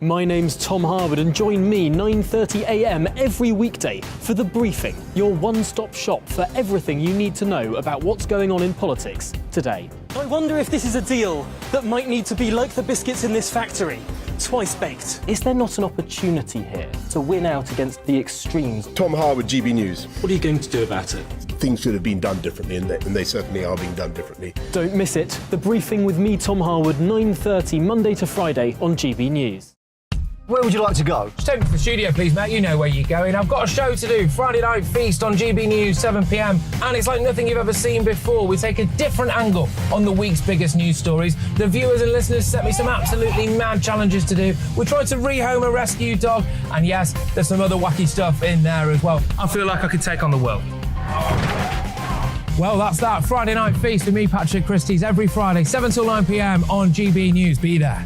My name's Tom Harwood, and join me 9:30 a.m. every weekday for The Briefing, your one-stop shop for everything you need to know about what's going on in politics today. I wonder if this is a deal that might need to be like the biscuits in this factory, twice baked. Is there not an opportunity here to win out against the extremes? Tom Harwood, GB News. What are you going to do about it? Things should have been done differently, and they certainly are being done differently. Don't miss it. The Briefing with me, Tom Harwood, 9:30 Monday to Friday on GB News. Where would you like to go? Just take me to the studio, please, mate. You know where you're going. I've got a show to do. Friday Night Feast on GB News, 7 p.m. And it's like nothing you've ever seen before. We take a different angle on the week's biggest news stories. The viewers and listeners set me some absolutely mad challenges to do. We tried to rehome a rescue dog. And yes, there's some other wacky stuff in there as well. I feel like I could take on the world. Well, that's that. Friday Night Feast with me, Patrick Christie's, every Friday, 7 till 9 p.m. on GB News. Be there.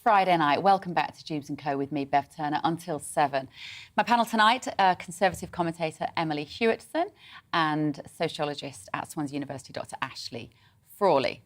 Friday night. Welcome back to Dewbs and Co with me, Bev Turner, until 7. My panel tonight, Conservative commentator Emily Hewitson and sociologist at Swansea University, Dr Ashley Frawley.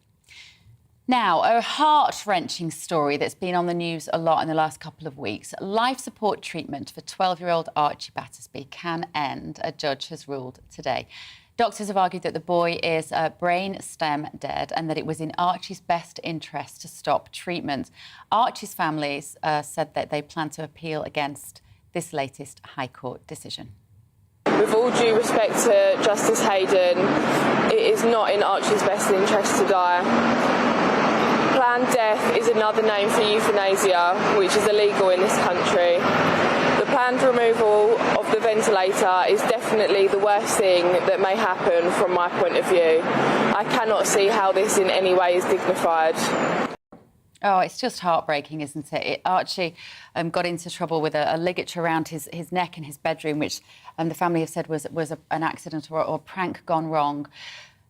Now, a heart-wrenching story that's been on the news a lot in the last couple of weeks. Life support treatment for 12-year-old Archie Battersby can end, a judge has ruled today. Doctors have argued that the boy is brain stem dead and that it was in Archie's best interest to stop treatment. Archie's families said that they plan to appeal against this latest High Court decision. With all due respect to Justice Hayden, it is not in Archie's best interest to die. Planned death is another name for euthanasia, which is illegal in this country. The planned removal of the ventilator is definitely the worst thing that may happen from my point of view. I cannot see how this in any way is dignified. Oh, it's just heartbreaking, isn't it? Archie got into trouble with a ligature around his neck in his bedroom, which the family have said was an accident or a prank gone wrong.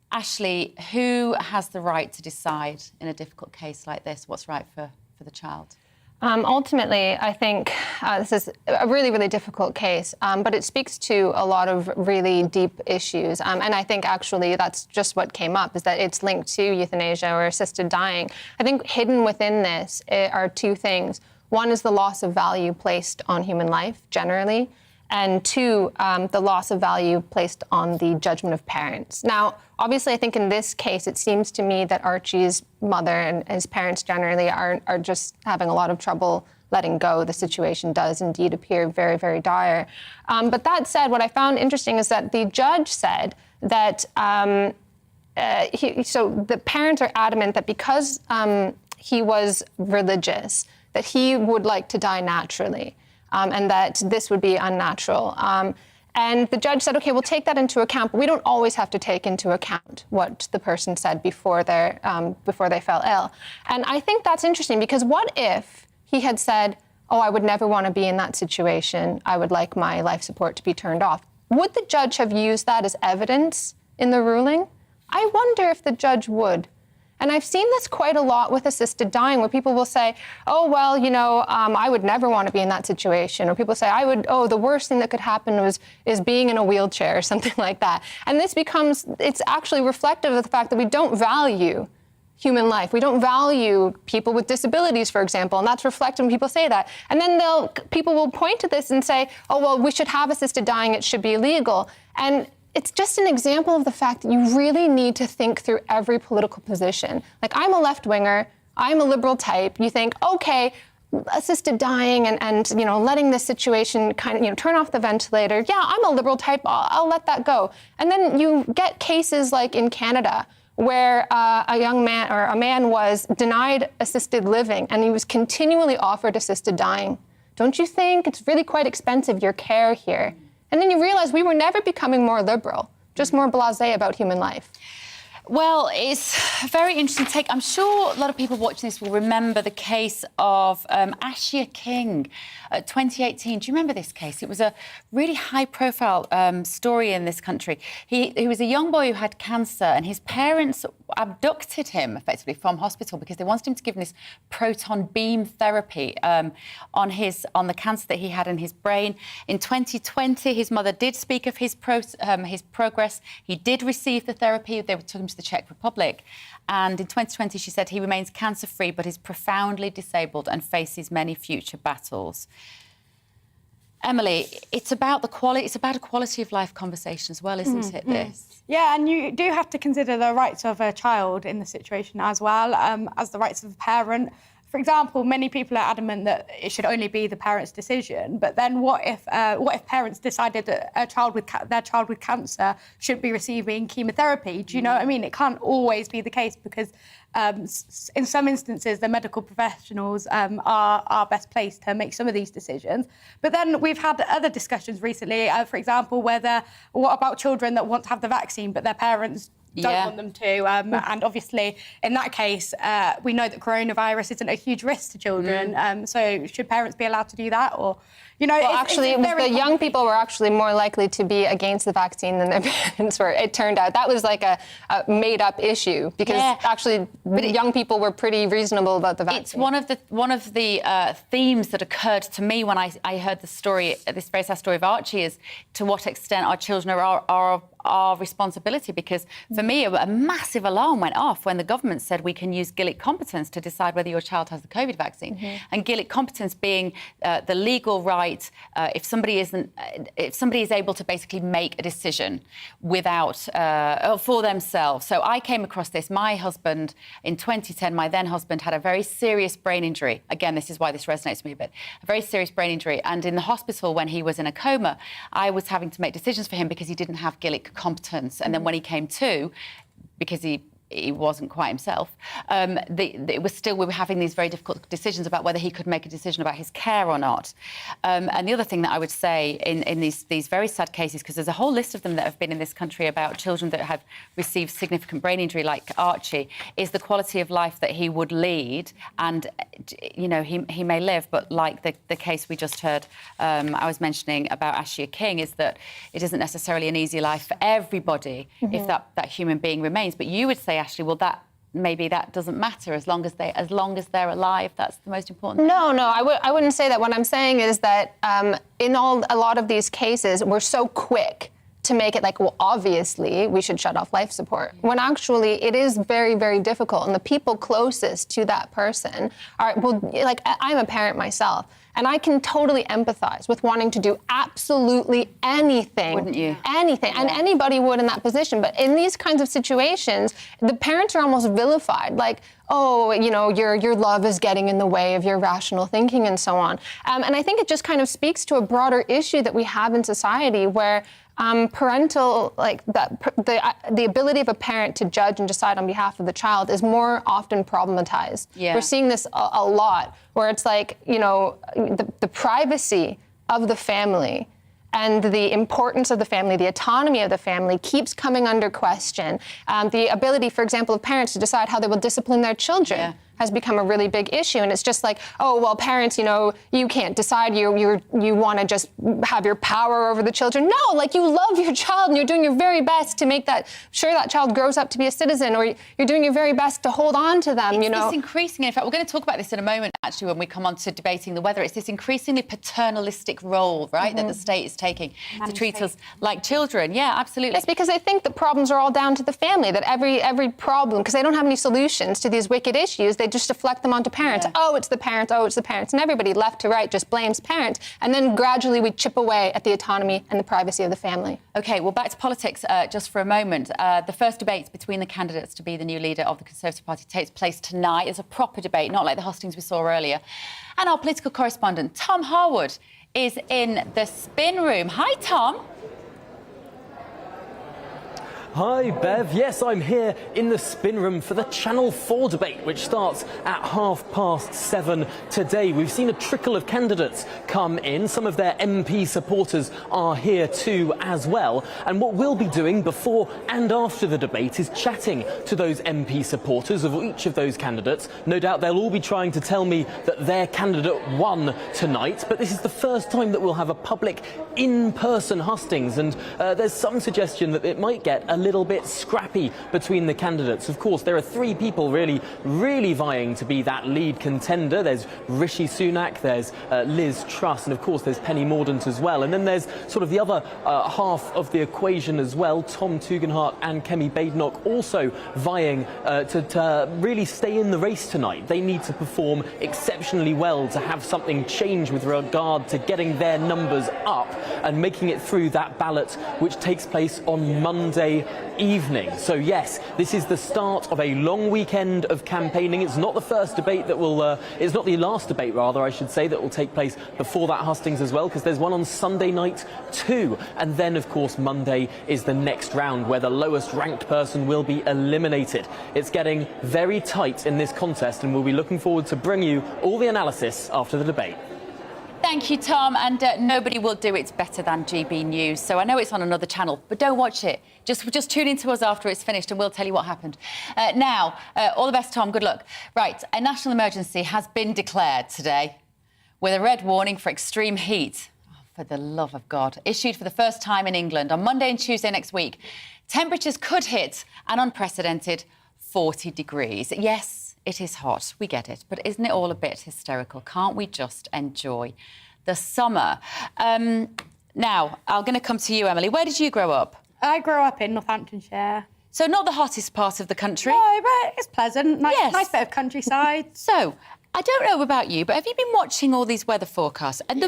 Ashley, who has the right to decide in a difficult case like this what's right for the child? Ultimately, I think this is a really, really difficult case, but it speaks to a lot of really deep issues. And I think actually that's just what came up, is that it's linked to euthanasia or assisted dying. I think hidden within this are two things. One is the loss of value placed on human life generally, and two, the loss of value placed on the judgment of parents. Now, obviously, I think in this case, it seems to me that Archie's mother and his parents generally are just having a lot of trouble letting go. The situation does indeed appear very, very dire. But that said, what I found interesting is that the judge said that, so the parents are adamant that because he was religious, that he would like to die naturally. And that this would be unnatural. And the judge said, OK, we'll take that into account, but we don't always have to take into account what the person said before they fell ill. And I think that's interesting, because what if he had said, oh, I would never want to be in that situation, I would like my life support to be turned off? Would the judge have used that as evidence in the ruling? I wonder if the judge would. And I've seen this quite a lot with assisted dying, where people will say, oh, well, you know, I would never want to be in that situation. Or people say, the worst thing that could happen is being in a wheelchair or something like that. And this it's actually reflective of the fact that we don't value human life. We don't value people with disabilities, for example, and that's reflected when people say that. And then people will point to this and say, oh, well, we should have assisted dying, it should be illegal. And it's just an example of the fact that you really need to think through every political position. Like, I'm a left-winger, I'm a liberal type. You think, okay, assisted dying and you know, letting this situation kind of, you know, turn off the ventilator. Yeah, I'm a liberal type, I'll let that go. And then you get cases like in Canada, where a young man or a man was denied assisted living and he was continually offered assisted dying. Don't you think it's really quite expensive, your care here? And then you realize we were never becoming more liberal, just more blasé about human life. Well, it's a very interesting take. I'm sure a lot of people watching this will remember the case of Ashia King, 2018. Do you remember this case? It was a really high-profile story in this country. He was a young boy who had cancer, and his parents abducted him, effectively, from hospital because they wanted him to give him this proton beam therapy on the cancer that he had in his brain. In 2020, his mother did speak of his progress. He did receive the therapy. They took him to the Czech Republic. And in 2020, she said he remains cancer-free but is profoundly disabled and faces many future battles. Emily, it's about a quality of life conversation as well, isn't it, this? Yeah, and you do have to consider the rights of a child in the situation as well, as the rights of a parent. For example, many people are adamant that it should only be the parent's decision. But then, what if parents decided that their child with cancer should be receiving chemotherapy? Do you know what I mean? It can't always be the case because, in some instances, the medical professionals are best placed to make some of these decisions. But then we've had other discussions recently. For example, what about children that want to have the vaccine but their parents don't want them to. And obviously, in that case, we know that coronavirus isn't a huge risk to children. So should parents be allowed to do that? Or, You know, well, actually, the young people were actually more likely to be against the vaccine than their parents were. It turned out that was like a made-up issue because actually young people were pretty reasonable about the vaccine. It's one of the themes that occurred to me when I heard the story, this very sad story of Archie, is to what extent our children are our responsibility, because for me a massive alarm went off when the government said we can use Gillick competence to decide whether your child has the COVID vaccine. And Gillick competence being the legal right if somebody is able to basically make a decision without for themselves. So I came across this. My husband in 2010, my then husband, had a very serious brain injury. Again, this is why this resonates with me a bit. A very serious brain injury, and in the hospital when he was in a coma, I was having to make decisions for him because he didn't have Gillick competence. And then when he came to, because he wasn't quite himself, it was still, we were having these very difficult decisions about whether he could make a decision about his care or not. And the other thing that I would say in these very sad cases, because there's a whole list of them that have been in this country about children that have received significant brain injury, like Archie, is the quality of life that he would lead. And, you know, he may live, but like the case we just heard, I was mentioning about Ashia King, is that it isn't necessarily an easy life for everybody if that human being remains. But you would say, Ashley, well, that maybe that doesn't matter as long as they're alive. That's the most important thing. No, I wouldn't say that. What I'm saying is that in a lot of these cases, we're so quick to make it like, well, obviously we should shut off life support, when actually it is very, very difficult. And the people closest to that person are, well, like I'm a parent myself, and I can totally empathize with wanting to do absolutely anything. Wouldn't you? Anything. Yeah. And anybody would in that position. But in these kinds of situations, the parents are almost vilified. Like, oh, you know, your love is getting in the way of your rational thinking and so on. And I think it just kind of speaks to a broader issue that we have in society where parental, like the ability of a parent to judge and decide on behalf of the child is more often problematized. Yeah. We're seeing this a lot, where it's like, you know, the privacy of the family and the importance of the family, the autonomy of the family keeps coming under question. The ability, for example, of parents to decide how they will discipline their children has become a really big issue. And it's just like, oh, well, parents, you know, you can't decide. You want to just have your power over the children. No, like, you love your child and you're doing your very best to make sure that child grows up to be a citizen, or you're doing your very best to hold on to them, you know. It's increasing. In fact, we're going to talk about this in a moment, actually, when we come on to debating the weather. It's this increasingly paternalistic role, right, that the state is taking to treat us like children. Yeah, absolutely. It's because they think the problems are all down to the family, that every problem, because they don't have any solutions to these wicked issues, they just deflect them onto parents. Yeah. Oh, it's the parents. Oh, it's the parents. And everybody left to right just blames parents. And then gradually we chip away at the autonomy and the privacy of the family. OK, well, back to politics just for a moment. The first debate between the candidates to be the new leader of the Conservative Party takes place tonight. It's a proper debate, not like the hustings we saw earlier. And our political correspondent, Tom Harwood, is in the spin room. Hi, Tom. Hi, Bev. Yes, I'm here in the spin room for the Channel 4 debate, which starts at 7:30 today. We've seen a trickle of candidates come in. Some of their MP supporters are here too as well. And what we'll be doing before and after the debate is chatting to those MP supporters of each of those candidates. No doubt they'll all be trying to tell me that their candidate won tonight, but this is the first time that we'll have a public in-person hustings, and there's some suggestion that it might get a little bit scrappy between the candidates. Of course, there are three people really vying to be that lead contender. There's Rishi Sunak, there's Liz Truss, and of course there's Penny Mordaunt as well. And then there's sort of the other half of the equation as well, Tom Tugendhat and Kemi Badenoch, also vying to really stay in the race tonight. They need to perform exceptionally well to have something change with regard to getting their numbers up and making it through that ballot, which takes place on Monday evening. So yes, this is the start of a long weekend of campaigning. It's not the first debate that will, it's not the last debate rather, I should say, that will take place before that hustings as well, because there's one on Sunday night too. And then of course Monday is the next round where the lowest ranked person will be eliminated. It's getting very tight in this contest, and we'll be looking forward to bring you all the analysis after the debate. Thank you, Tom. And nobody will do it better than GB News. So I know it's on another channel, but don't watch it. Just tune in to us after it's finished and we'll tell you what happened. Now, all the best, Tom. Good luck. Right, a national emergency has been declared today. with a red warning for extreme heat. Oh, for the love of God. Issued for the first time in England on Monday and Tuesday next week. Temperatures could hit an unprecedented 40 degrees. Yes, it is hot. We get it. But isn't it all a bit hysterical? Can't we just enjoy the summer? Now, I'm going to come to you, Emily. Where did you grow up? I grew up in Northamptonshire. So not the hottest part of the country? No, but it's pleasant. Yes. Nice bit of countryside. So, I don't know about you, but have you been watching all these weather forecasts? And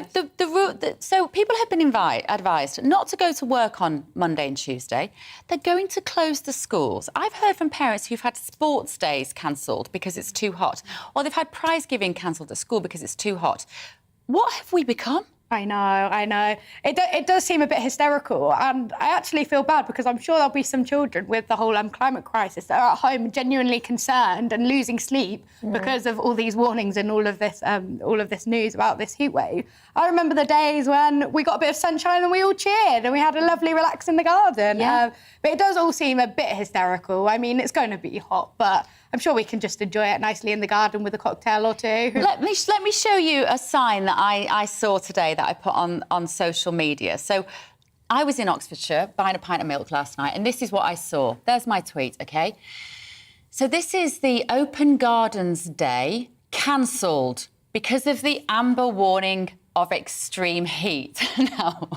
so people have been advised not to go to work on Monday and Tuesday. They're going to close the schools. I've heard from parents who've had sports days cancelled because it's too hot, or they've had prize giving cancelled at school because it's too hot. What have we become? I know. It does seem a bit hysterical, and I actually feel bad because I'm sure there'll be some children with the whole climate crisis that are at home genuinely concerned and losing sleep because of all these warnings and all of this news about this heat wave. I remember the days when we got a bit of sunshine and we all cheered and we had a lovely relax in the garden. Yeah. But it does all seem a bit hysterical. I mean, it's going to be hot, but I'm sure we can just enjoy it nicely in the garden with a cocktail or two. Let me show you a sign that I saw today that I put on social media. So I was in Oxfordshire buying a pint of milk last night, and this is what I saw. There's my tweet, OK? So this is the Open Gardens Day, cancelled because of the amber warning of extreme heat. Now,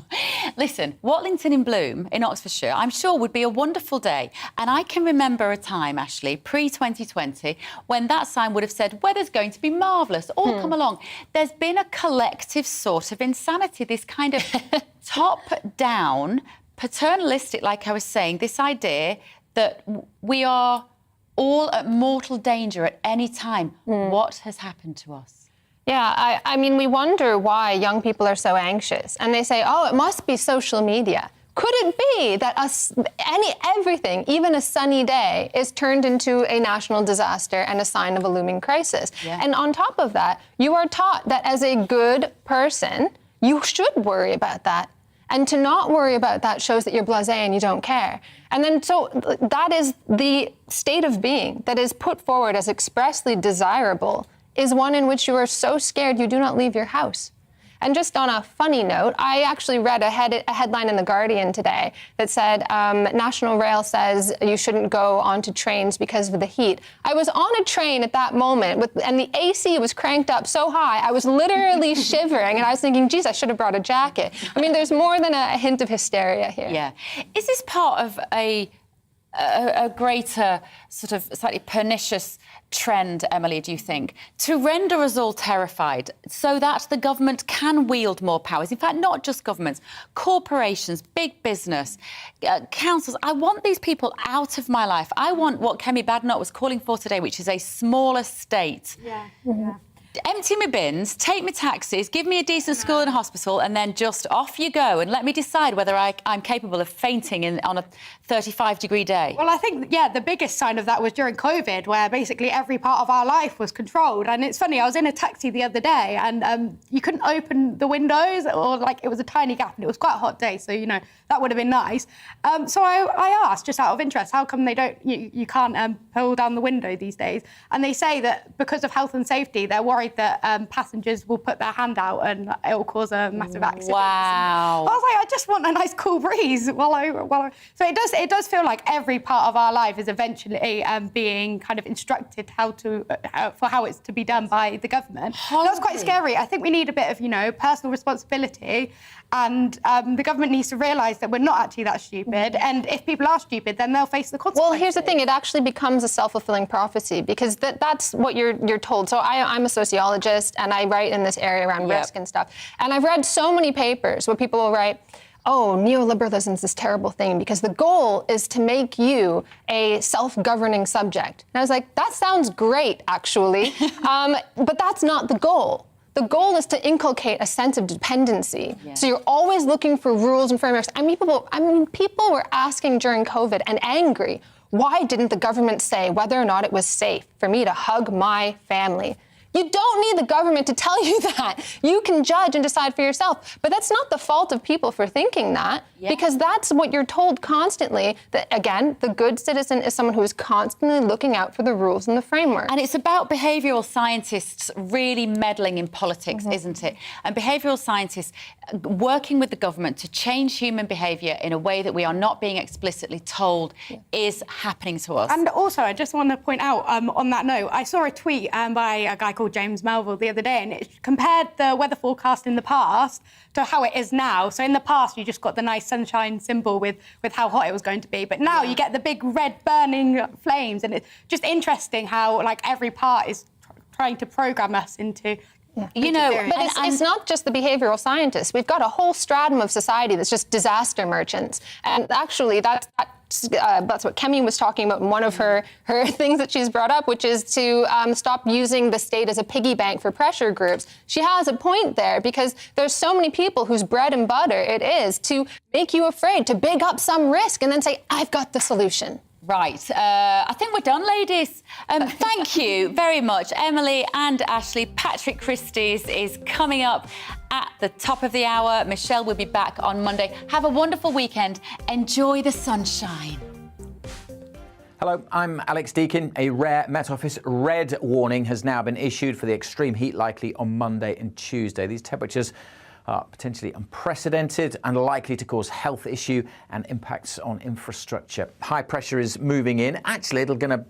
listen, Watlington in Bloom in Oxfordshire, I'm sure would be a wonderful day. And I can remember a time, Ashley, pre-2020, when that sign would have said, weather's going to be marvellous, all come along. There's been a collective sort of insanity, this kind of top-down, paternalistic, like I was saying, this idea that we are all at mortal danger at any time. What has happened to us? Yeah, I mean, we wonder why young people are so anxious. And they say, oh, it must be social media. Could it be that everything, even a sunny day, is turned into a national disaster and a sign of a looming crisis? Yeah. And on top of that, you are taught that as a good person, you should worry about that. And to not worry about that shows that you're blasé and you don't care. And then so that is the state of being that is put forward as expressly desirable, is one in which you are so scared you do not leave your house. And just on a funny note, I actually read a headline in The Guardian today that said, National Rail says you shouldn't go onto trains because of the heat. I was on a train at that moment, and the AC was cranked up so high, I was literally shivering, and I was thinking, geez, I should have brought a jacket. I mean, there's more than a hint of hysteria here. Yeah. Is this part of a greater sort of slightly pernicious trend, Emily, do you think, to render us all terrified so that the government can wield more powers? In fact, not just governments, corporations, big business, councils. I want these people out of my life. I want what Kemi Badenoch was calling for today, which is a smaller state. Yeah. Yeah. Empty my bins, take my taxis, give me a decent school and a hospital, and then just off you go and let me decide whether I'm capable of fainting on a 35-degree day. Well, I think, the biggest sign of that was during COVID, where basically every part of our life was controlled. And it's funny, I was in a taxi the other day and you couldn't open the windows, or it was a tiny gap, and it was quite a hot day, so, that would have been nice. So I asked, just out of interest, how come you can't pull down the window these days? And they say that because of health and safety, they're worried that passengers will put their hand out and it will cause a massive accident. Wow. I was like, I just want a nice cool breeze while I... So it does feel like every part of our life is eventually being kind of instructed how it's to be done by the government. That's quite scary. I think we need a bit of, personal responsibility, and the government needs to realise that we're not actually that stupid, and if people are stupid, then they'll face the consequences. Well, here's the thing, it actually becomes a self-fulfilling prophecy, because that's what you're told. So I'm a sociologist, and I write in this area around risk and stuff, and I've read so many papers where people will write, oh, neoliberalism is this terrible thing because the goal is to make you a self-governing subject. And I was like, that sounds great, actually, but that's not the goal. The goal is to inculcate a sense of dependency. Yeah. So you're always looking for rules and frameworks. People were asking during COVID and angry, why didn't the government say whether or not it was safe for me to hug my family? You don't need the government to tell you that. You can judge and decide for yourself. But that's not the fault of people for thinking that, because that's what you're told constantly, that, again, the good citizen is someone who is constantly looking out for the rules and the framework. And it's about behavioural scientists really meddling in politics, isn't it? And behavioural scientists working with the government to change human behaviour in a way that we are not being explicitly told is happening to us. And also, I just want to point out, on that note, I saw a tweet by a guy called James Melville the other day, and it compared the weather forecast in the past to how it is now. So in the past, you just got the nice sunshine symbol with how hot it was going to be. But now you get the big red burning flames. And it's just interesting how, like, every part is trying to program us into... You know, but it's not just the behavioural scientists. We've got a whole stratum of society that's just disaster merchants. And actually, that's what Kemi was talking about in one of her things that she's brought up, which is to stop using the state as a piggy bank for pressure groups. She has a point there, because there's so many people whose bread and butter it is to make you afraid, to big up some risk and then say, I've got the solution. Right. I think we're done, ladies. Thank you very much, Emily and Ashley. Patrick Christie's is coming up at the top of the hour. Michelle will be back on Monday. Have a wonderful weekend. Enjoy the sunshine. Hello, I'm Alex Deakin. A rare Met Office red warning has now been issued for the extreme heat likely on Monday and Tuesday. These temperatures are potentially unprecedented and likely to cause health issue and impacts on infrastructure. High pressure is moving in. Actually,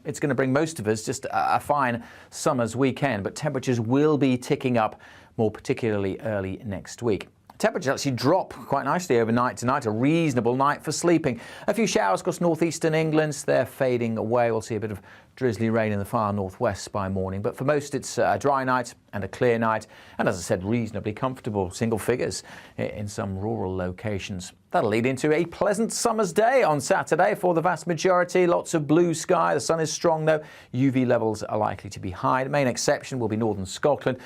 it's gonna bring most of us just a fine summer's weekend, but temperatures will be ticking up, more particularly early next week. Temperatures actually drop quite nicely overnight tonight, a reasonable night for sleeping. A few showers across northeastern England, they're fading away. We'll see a bit of drizzly rain in the far northwest by morning, but for most it's a dry night and a clear night, and as I said, reasonably comfortable, single figures in some rural locations. That'll lead into a pleasant summer's day on Saturday for the vast majority. Lots of blue sky. The sun is strong though. UV levels are likely to be high. The main exception will be northern Scotland.